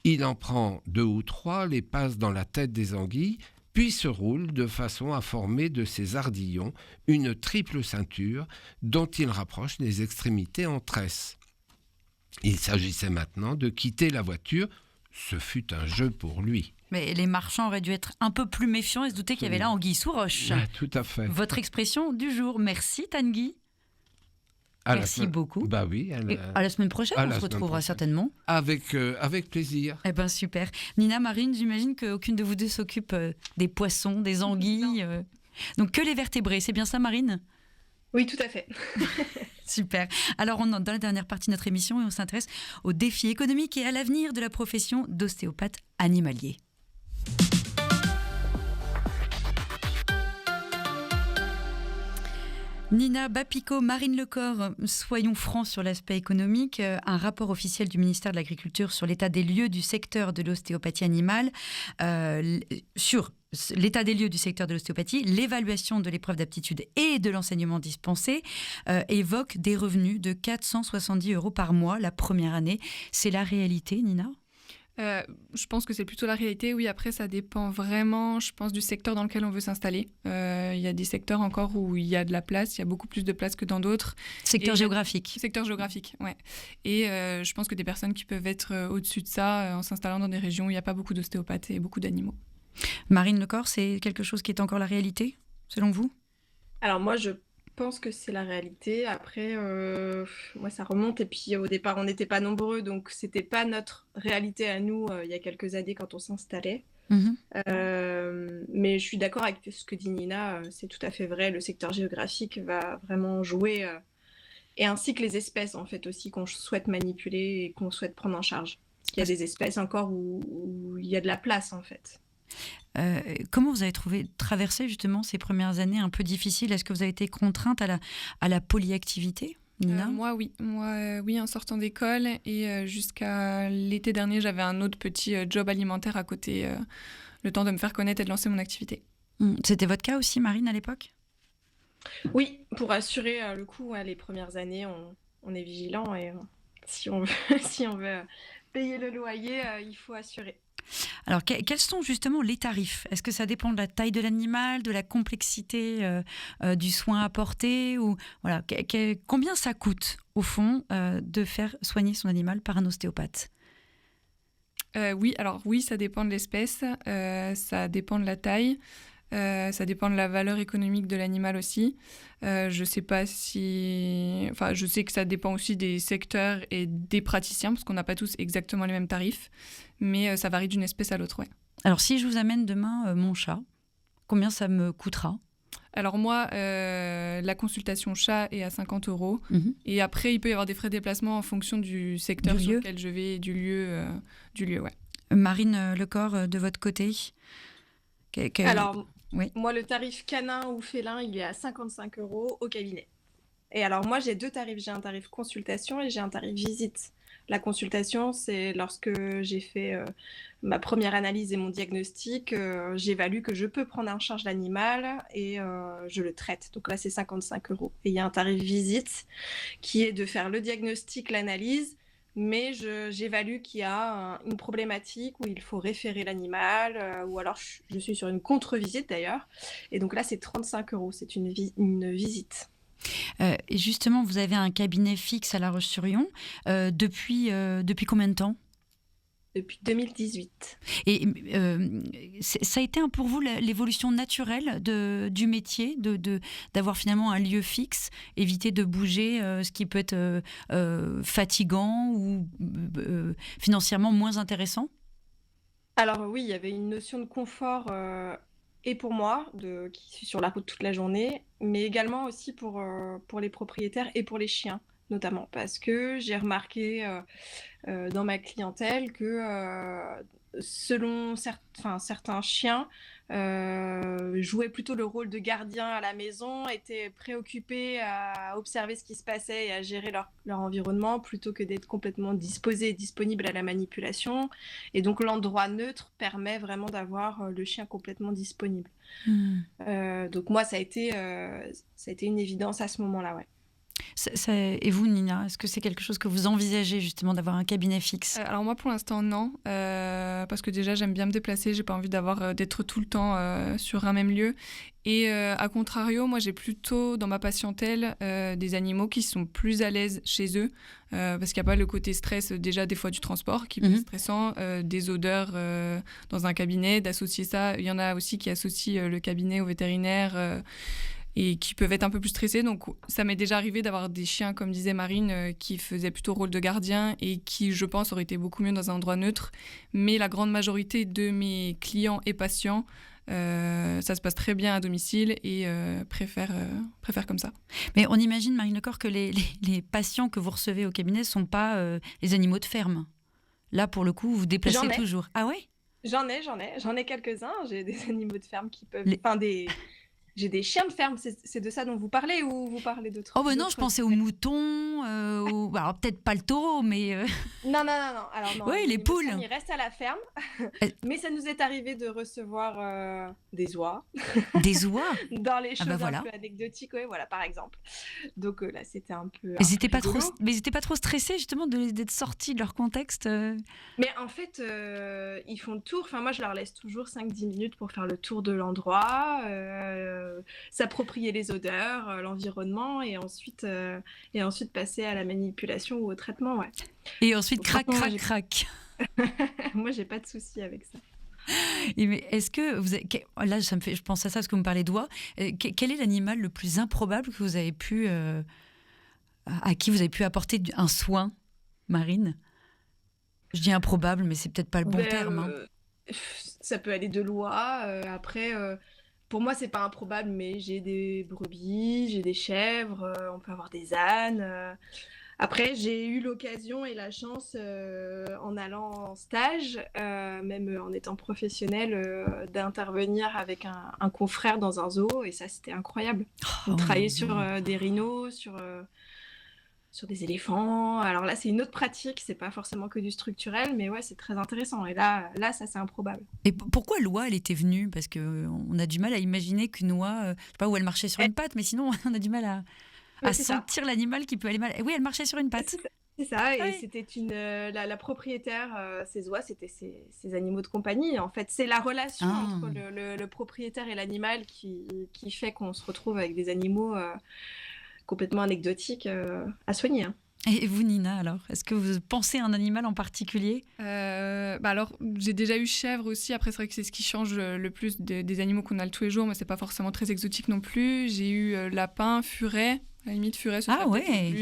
Il en prend 2 ou 3, les passe dans la tête des anguilles, puis se roule de façon à former de ces ardillons une triple ceinture dont il rapproche les extrémités en tresse. Il s'agissait maintenant de quitter la voiture. Ce fut un jeu pour lui. Mais les marchands auraient dû être un peu plus méfiants et se douter qu'il y avait là anguille sous roche. Ah, tout à fait. Votre expression du jour. Merci Tanguy. Merci beaucoup. Bah oui. À la semaine prochaine, on se retrouvera certainement. Avec plaisir. Eh ben super. Nina, Marine, j'imagine qu'aucune de vous deux s'occupe des poissons, des anguilles. Donc que les vertébrés, c'est bien ça Marine ? Oui, tout à fait. Super. Alors, on est dans la dernière partie de notre émission et on s'intéresse aux défis économiques et à l'avenir de la profession d'ostéopathe animalier. Nina Bapico, Marine Lecor, soyons francs sur l'aspect économique. Un rapport officiel du ministère de l'Agriculture sur l'état des lieux du secteur de l'ostéopathie animale, sur l'état des lieux du secteur de l'ostéopathie, l'évaluation de l'épreuve d'aptitude et de l'enseignement dispensé évoque des revenus de 470 € par mois la première année. C'est la réalité, Nina ? Je pense que c'est plutôt la réalité. Oui, après, ça dépend vraiment, je pense, du secteur dans lequel on veut s'installer. Il y a des secteurs encore où il y a de la place, il y a beaucoup plus de place que dans d'autres. Secteur géographique. Secteur géographique, ouais. Et je pense que des personnes qui peuvent être au-dessus de ça en s'installant dans des régions où il n'y a pas beaucoup d'ostéopathes et beaucoup d'animaux. Marine Lecor, c'est quelque chose qui est encore la réalité, selon vous ? Alors moi, je pense que c'est la réalité. Après, moi, ça remonte. Et puis, au départ, on n'était pas nombreux. Donc, c'était pas notre réalité à nous il y a quelques années quand on s'installait. Mais je suis d'accord avec ce que dit Nina. C'est tout à fait vrai. Le secteur géographique va vraiment jouer. Et ainsi que les espèces, en fait, aussi, qu'on souhaite manipuler et qu'on souhaite prendre en charge. Parce qu'il y a des espèces encore où il y a de la place, en fait. Comment vous avez traversé justement ces premières années un peu difficiles ? Est-ce que vous avez été contrainte à la polyactivité, Nina ? Moi, oui. Oui, en sortant d'école. Et jusqu'à l'été dernier, j'avais un autre petit job alimentaire à côté, le temps de me faire connaître et de lancer mon activité. C'était votre cas aussi, Marine, à l'époque ? Oui, pour assurer le coup, les premières années, on est vigilant. Et si on veut payer le loyer, il faut assurer. Alors, quels sont justement les tarifs ? Est-ce que ça dépend de la taille de l'animal, de la complexité du soin apporté ou, voilà, combien ça coûte, au fond, de faire soigner son animal par un ostéopathe ? Oui, ça dépend de l'espèce, ça dépend de la taille. Ça dépend de la valeur économique de l'animal aussi. Je sais que ça dépend aussi des secteurs et des praticiens, parce qu'on n'a pas tous exactement les mêmes tarifs, mais ça varie d'une espèce à l'autre, ouais. Alors, si je vous amène demain mon chat, combien ça me coûtera ? Alors moi, la consultation chat est à 50 €. Et après, il peut y avoir des frais de déplacement en fonction du secteur sur lequel je vais, du lieu, ouais. Marine Lecor, de votre côté Alors, oui. Moi, le tarif canin ou félin, il est à 55 € au cabinet. Et alors, moi, j'ai 2 tarifs. J'ai un tarif consultation et j'ai un tarif visite. La consultation, c'est lorsque j'ai fait ma première analyse et mon diagnostic, j'évalue que je peux prendre en charge l'animal et je le traite. Donc là, c'est 55 €. Et il y a un tarif visite qui est de faire le diagnostic, l'analyse, mais j'évalue qu'il y a une problématique où il faut référer l'animal, ou alors je suis sur une contre-visite d'ailleurs. Et donc là, c'est 35 €, c'est une visite. Et justement, vous avez un cabinet fixe à La Roche-sur-Yon depuis combien de temps ? Depuis 2018. Et ça a été pour vous l'évolution naturelle du métier, d'avoir finalement un lieu fixe, éviter de bouger, ce qui peut être fatigant ou financièrement moins intéressant ? Alors oui, il y avait une notion de confort et pour moi, qui suis sur la route toute la journée, mais également aussi pour les propriétaires et pour les chiens, notamment. Parce que j'ai remarqué dans ma clientèle que selon certains chiens, jouaient plutôt le rôle de gardien à la maison, étaient préoccupés à observer ce qui se passait et à gérer leur environnement plutôt que d'être complètement disposés et disponibles à la manipulation. Et donc l'endroit neutre permet vraiment d'avoir le chien complètement disponible. Donc moi, ça a été une évidence à ce moment-là, ouais. Et vous, Nina, est-ce que c'est quelque chose que vous envisagez justement d'avoir un cabinet fixe ? Alors moi, pour l'instant, non, parce que déjà, j'aime bien me déplacer, j'ai pas envie d'être tout le temps sur un même lieu. Et à contrario, moi, j'ai plutôt dans ma patientèle des animaux qui sont plus à l'aise chez eux, parce qu'il n'y a pas le côté stress déjà des fois du transport qui peut être stressant, des odeurs dans un cabinet, d'associer ça. Il y en a aussi qui associent le cabinet au vétérinaire et qui peuvent être un peu plus stressés. Donc ça m'est déjà arrivé d'avoir des chiens, comme disait Marine, qui faisaient plutôt rôle de gardien et qui, je pense, auraient été beaucoup mieux dans un endroit neutre. Mais la grande majorité de mes clients et patients, ça se passe très bien à domicile et préfèrent comme ça. Mais on imagine, Marine Lecor, que les patients que vous recevez au cabinet ne sont pas les animaux de ferme. Là, pour le coup, vous vous déplacez toujours. Ah ouais ? J'en ai quelques-uns. J'ai des animaux de ferme qui peuvent... J'ai des chiens de ferme, c'est de ça dont vous parlez ou vous parlez d'autres ? Oh ben non, je pensais aux moutons, alors peut-être pas le taureau, mais... Non. Alors non, oui, les poules. Ils restent à la ferme, mais ça nous est arrivé de recevoir des oies. Des oies ? Dans les choses un peu anecdotiques, ouais, voilà, par exemple. Donc là, c'était un peu... Mais ils n'étaient pas trop stressés justement d'être sortis de leur contexte Mais en fait, ils font le tour. Enfin, moi, je leur laisse toujours 5-10 minutes pour faire le tour de l'endroit, s'approprier les odeurs, l'environnement et ensuite passer à la manipulation ou au traitement, ouais. Et ensuite crac. Moi, j'ai pas de souci avec ça. Mais est-ce que là, je pense à ça parce que vous me parlez d'oies. Quel est l'animal le plus improbable que vous avez pu à qui vous avez pu apporter un soin, Marine ? Je dis improbable, mais c'est peut-être pas le bon terme. Ça peut aller de l'oie. Après. Pour moi, c'est pas improbable, mais j'ai des brebis, j'ai des chèvres, on peut avoir des ânes. Après, j'ai eu l'occasion et la chance, en allant en stage, même en étant professionnelle, d'intervenir avec un confrère dans un zoo, et ça, c'était incroyable. On travaillait sur des rhinos, sur des éléphants. Alors là, c'est une autre pratique, c'est pas forcément que du structurel, mais ouais, c'est très intéressant. Et là, ça, c'est improbable. Et pourquoi l'oie, elle était venue ? Parce qu'on a du mal à imaginer qu'une oie, je sais pas où elle marchait sur une patte, mais sinon, on a du mal à sentir l'animal qui peut aller mal. Et oui, elle marchait sur une patte. C'est ça, et c'était la propriétaire, ces oies, c'était ces animaux de compagnie. En fait, c'est la relation entre le propriétaire et l'animal qui fait qu'on se retrouve avec des animaux complètement anecdotique à soigner. Et vous, Nina, alors, est-ce que vous pensez à un animal en particulier ? Alors, j'ai déjà eu chèvre aussi. Après, c'est vrai que c'est ce qui change le plus des animaux qu'on a tous les jours, mais c'est pas forcément très exotique non plus. J'ai eu lapin, furet. À la limite, furet, c'est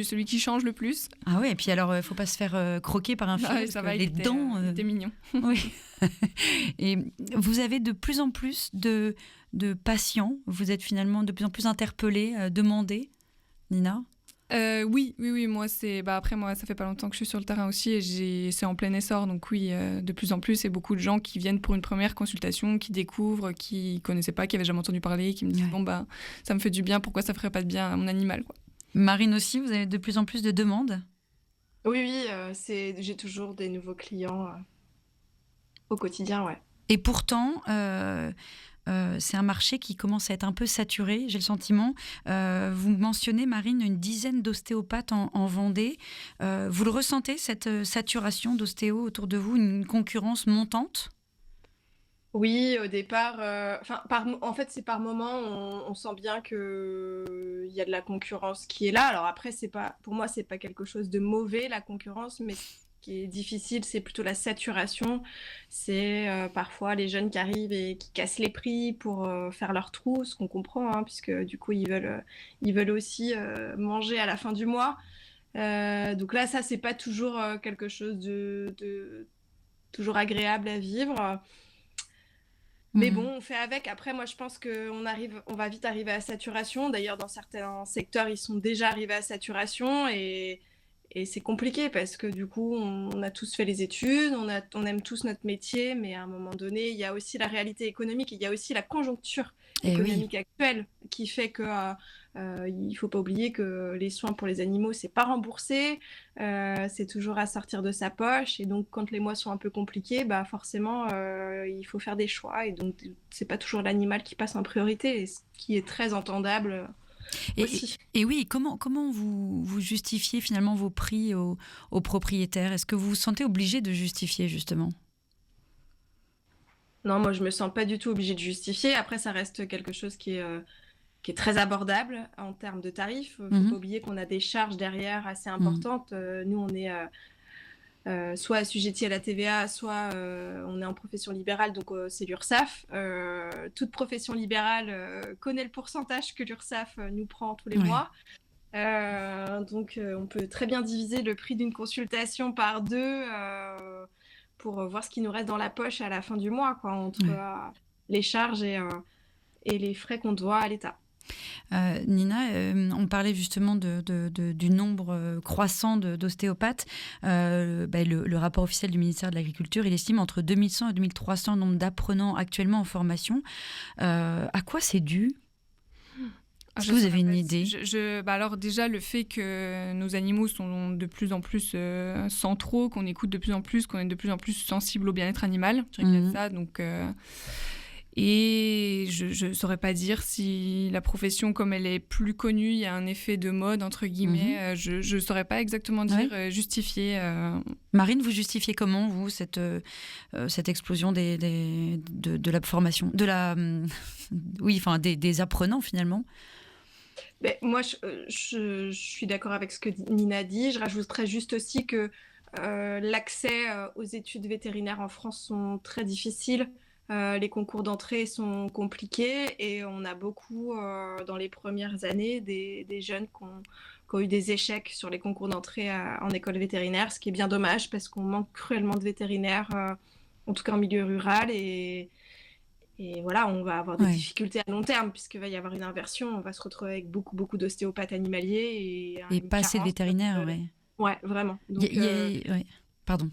celui qui change le plus. Ah ouais, et puis alors, il faut pas se faire croquer par un furet, ça va, les dents... C'était mignon. Oui. Et vous avez de plus en plus de patients. Vous êtes finalement de plus en plus interpellés, demandés. Nina ? Oui, moi après moi ça fait pas longtemps que je suis sur le terrain aussi et c'est en plein essor, donc oui, de plus en plus, et beaucoup de gens qui viennent pour une première consultation, qui découvrent, qui connaissaient pas, qui avaient jamais entendu parler, qui me disent ça me fait du bien, pourquoi ça ferait pas de bien à mon animal, quoi. Marine aussi, vous avez de plus en plus de demandes ? Oui, oui, j'ai toujours des nouveaux clients au quotidien, ouais. Et pourtant, c'est un marché qui commence à être un peu saturé, j'ai le sentiment. Vous mentionnez, Marine, une dizaine d'ostéopathes en Vendée. Vous le ressentez, cette saturation d'ostéos autour de vous, une concurrence montante? Oui, au départ, en fait, c'est par moment, on sent bien qu'il y a de la concurrence qui est là. Alors après, pour moi, c'est pas quelque chose de mauvais, la concurrence, mais ce qui est difficile, c'est plutôt la saturation. C'est parfois les jeunes qui arrivent et qui cassent les prix pour faire leur trou, ce qu'on comprend, hein, puisque du coup, ils veulent aussi manger à la fin du mois. Donc là, ça, c'est pas toujours quelque chose de toujours agréable à vivre. Mais bon, on fait avec. Après, moi, je pense on va vite arriver à saturation. D'ailleurs, dans certains secteurs, ils sont déjà arrivés à saturation et c'est compliqué parce que du coup, on a tous fait les études, on aime tous notre métier, mais à un moment donné, il y a aussi la réalité économique, il y a aussi la conjoncture économique actuelle qui fait que il faut pas oublier que les soins pour les animaux, c'est pas remboursé, c'est toujours à sortir de sa poche. Et donc, quand les mois sont un peu compliqués, bah forcément, il faut faire des choix. Et donc, c'est pas toujours l'animal qui passe en priorité, ce qui est très entendable aussi. Et oui, comment vous justifiez finalement vos prix aux propriétaires? Est-ce que vous vous sentez obligé de justifier justement? Non, moi, je me sens pas du tout obligée de justifier. Après, ça reste quelque chose qui est très abordable en termes de tarifs. Il ne faut pas oublier qu'on a des charges derrière assez importantes. Nous, on est soit assujettis à la TVA, soit on est en profession libérale, donc c'est l'URSSAF. Toute profession libérale connaît le pourcentage que l'URSSAF nous prend tous les mois. Donc on peut très bien diviser le prix d'une consultation par deux pour voir ce qui nous reste dans la poche à la fin du mois, quoi, entre les charges et les frais qu'on doit à l'État. Nina, on parlait justement du nombre croissant d'ostéopathes. Le rapport officiel du ministère de l'Agriculture, il estime entre 2100 et 2300 le nombre d'apprenants actuellement en formation. À quoi c'est dû? Est-ce que vous avez une idée? Alors déjà, le fait que nos animaux sont de plus en plus centraux, qu'on écoute de plus en plus, qu'on est de plus en plus sensible au bien-être animal, je dirais qu'il y a ça, donc... Et je ne saurais pas dire si la profession, comme elle est plus connue, il y a un effet de mode, entre guillemets. Je ne saurais pas exactement dire, justifier. Marine, vous justifiez comment, vous, cette explosion de la formation, des apprenants, finalement? Mais moi, je suis d'accord avec ce que Nina dit. Je rajouterais juste aussi que l'accès aux études vétérinaires en France sont très difficiles. Les concours d'entrée sont compliqués et on a beaucoup, dans les premières années, des jeunes qui ont eu des échecs sur les concours d'entrée en école vétérinaire, ce qui est bien dommage parce qu'on manque cruellement de vétérinaires, en tout cas en milieu rural. Et voilà, on va avoir des difficultés à long terme puisqu'il va y avoir une inversion. On va se retrouver avec beaucoup, beaucoup d'ostéopathes animaliers. Et pas assez de vétérinaires, Ouais, vraiment. Donc, pardon.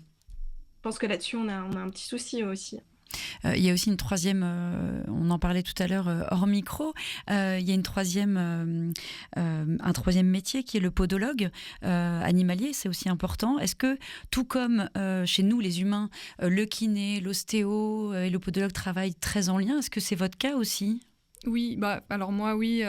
Je pense que là-dessus, on a un petit souci aussi. Il y a aussi une troisième, on en parlait tout à l'heure hors micro, il y a un troisième métier qui est le podologue animalier, c'est aussi important. Est-ce que, tout comme chez nous les humains, le kiné, l'ostéo et le podologue travaillent très en lien, est-ce que c'est votre cas aussi? Oui, alors moi oui,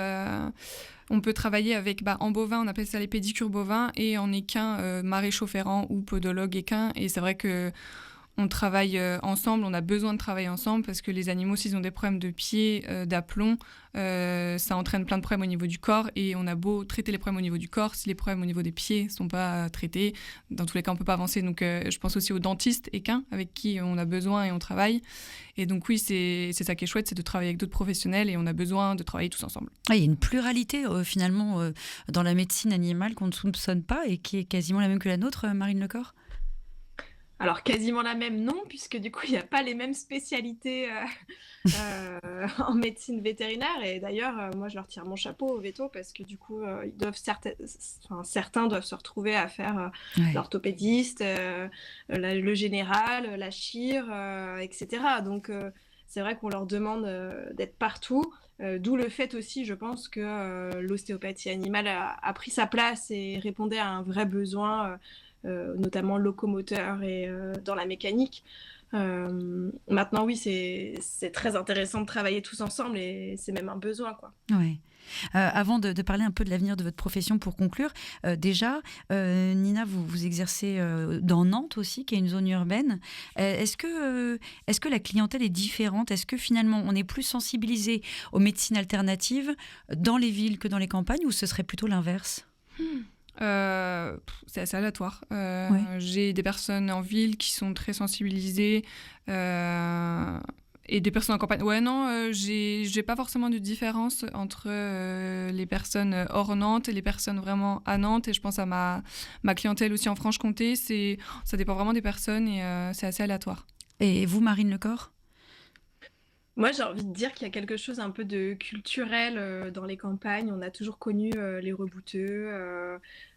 on peut travailler avec, en bovin on appelle ça les pédicures bovins et en équin maraîchaux ferrants ou podologue équin, et c'est vrai que on travaille ensemble, on a besoin de travailler ensemble parce que les animaux, s'ils ont des problèmes de pied, d'aplomb, ça entraîne plein de problèmes au niveau du corps et on a beau traiter les problèmes au niveau du corps, si les problèmes au niveau des pieds ne sont pas traités, dans tous les cas, on ne peut pas avancer. Donc, je pense aussi aux dentistes équins avec qui on a besoin et on travaille. Et donc, oui, c'est ça qui est chouette, c'est de travailler avec d'autres professionnels et on a besoin de travailler tous ensemble. Il y a une pluralité, finalement, dans la médecine animale qu'on ne soupçonne pas et qui est quasiment la même que la nôtre, Marine Lecor? Alors, quasiment la même, non, puisque du coup, il n'y a pas les mêmes spécialités en médecine vétérinaire. Et d'ailleurs, moi, je leur tire mon chapeau aux vétos parce que du coup, certains doivent se retrouver à faire l'orthopédiste, le général, la chire, etc. Donc, c'est vrai qu'on leur demande d'être partout. D'où le fait aussi, je pense, que l'ostéopathie animale a pris sa place et répondait à un vrai besoin notamment locomoteur et dans la mécanique. Maintenant, oui, c'est très intéressant de travailler tous ensemble et c'est même un besoin, quoi. Ouais. Avant de parler un peu de l'avenir de votre profession pour conclure, déjà, Nina, vous exercez dans Nantes aussi, qui est une zone urbaine. Est-ce que la clientèle est différente? Est-ce que finalement on est plus sensibilisé aux médecines alternatives dans les villes que dans les campagnes, ou ce serait plutôt l'inverse? C'est assez aléatoire. J'ai des personnes en ville qui sont très sensibilisées et des personnes en campagne. J'ai pas forcément de différence entre les personnes hors Nantes et les personnes vraiment à Nantes. Et je pense à ma clientèle aussi en Franche-Comté. Ça dépend vraiment des personnes et c'est assez aléatoire. Et vous, Marine Lecor? Moi, j'ai envie de dire qu'il y a quelque chose un peu de culturel dans les campagnes. On a toujours connu les rebouteux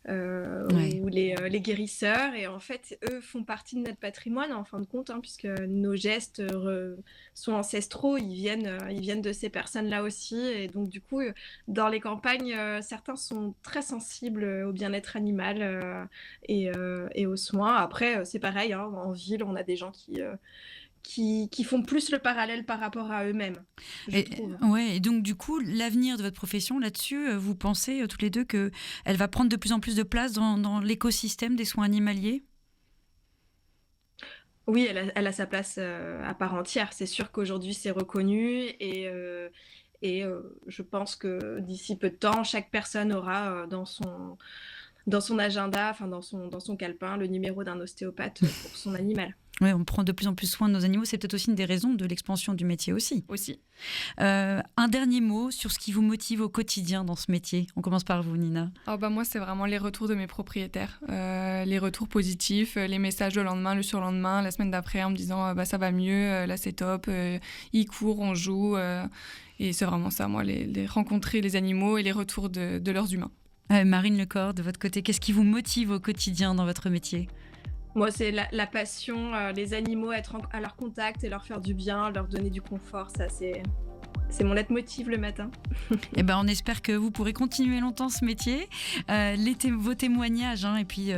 ou les guérisseurs. Et en fait, eux font partie de notre patrimoine, en fin de compte, puisque nos gestes sont ancestraux. Ils viennent de ces personnes-là aussi. Et donc, du coup, dans les campagnes, certains sont très sensibles au bien-être animal et aux soins. Après, c'est pareil, en ville, on a des gens qui font plus le parallèle par rapport à eux-mêmes, je trouve. Ouais, et donc du coup, l'avenir de votre profession là-dessus, vous pensez toutes les deux qu'elle va prendre de plus en plus de place dans l'écosystème des soins animaliers? Oui, elle a sa place à part entière. C'est sûr qu'aujourd'hui, c'est reconnu et je pense que d'ici peu de temps, chaque personne aura dans son agenda, enfin dans son calepin, le numéro d'un ostéopathe pour son animal. Oui, on prend de plus en plus soin de nos animaux. C'est peut-être aussi une des raisons de l'expansion du métier aussi. Un dernier mot sur ce qui vous motive au quotidien dans ce métier. On commence par vous, Nina. Moi, c'est vraiment les retours de mes propriétaires. Les retours positifs, les messages le lendemain, le surlendemain, la semaine d'après en me disant ça va mieux, là c'est top, ils courent, on joue. Et c'est vraiment ça, moi, les rencontrer les animaux et les retours de leurs humains. Marine Lecor, de votre côté, qu'est-ce qui vous motive au quotidien dans votre métier? Moi, c'est la passion, les animaux, être à leur contact et leur faire du bien, leur donner du confort. Ça, c'est mon leitmotiv le matin. Eh ben, on espère que vous pourrez continuer longtemps ce métier. Vos témoignages et puis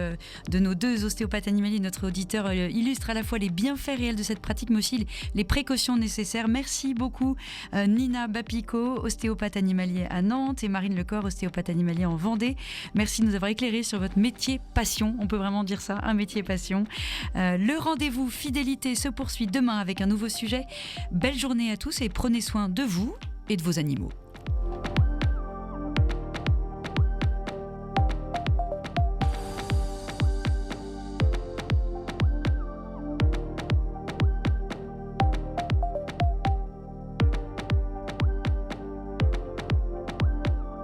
de nos deux ostéopathes animaliers, notre auditeur illustre à la fois les bienfaits réels de cette pratique, mais aussi les précautions nécessaires. Merci beaucoup Nina Bapico, ostéopathe animalier à Nantes, et Marine Lecor, ostéopathe animalier en Vendée. Merci de nous avoir éclairé sur votre métier passion. On peut vraiment dire ça, un métier passion. Le rendez-vous fidélité se poursuit demain avec un nouveau sujet. Belle journée à tous et prenez soin de vous et de vos animaux.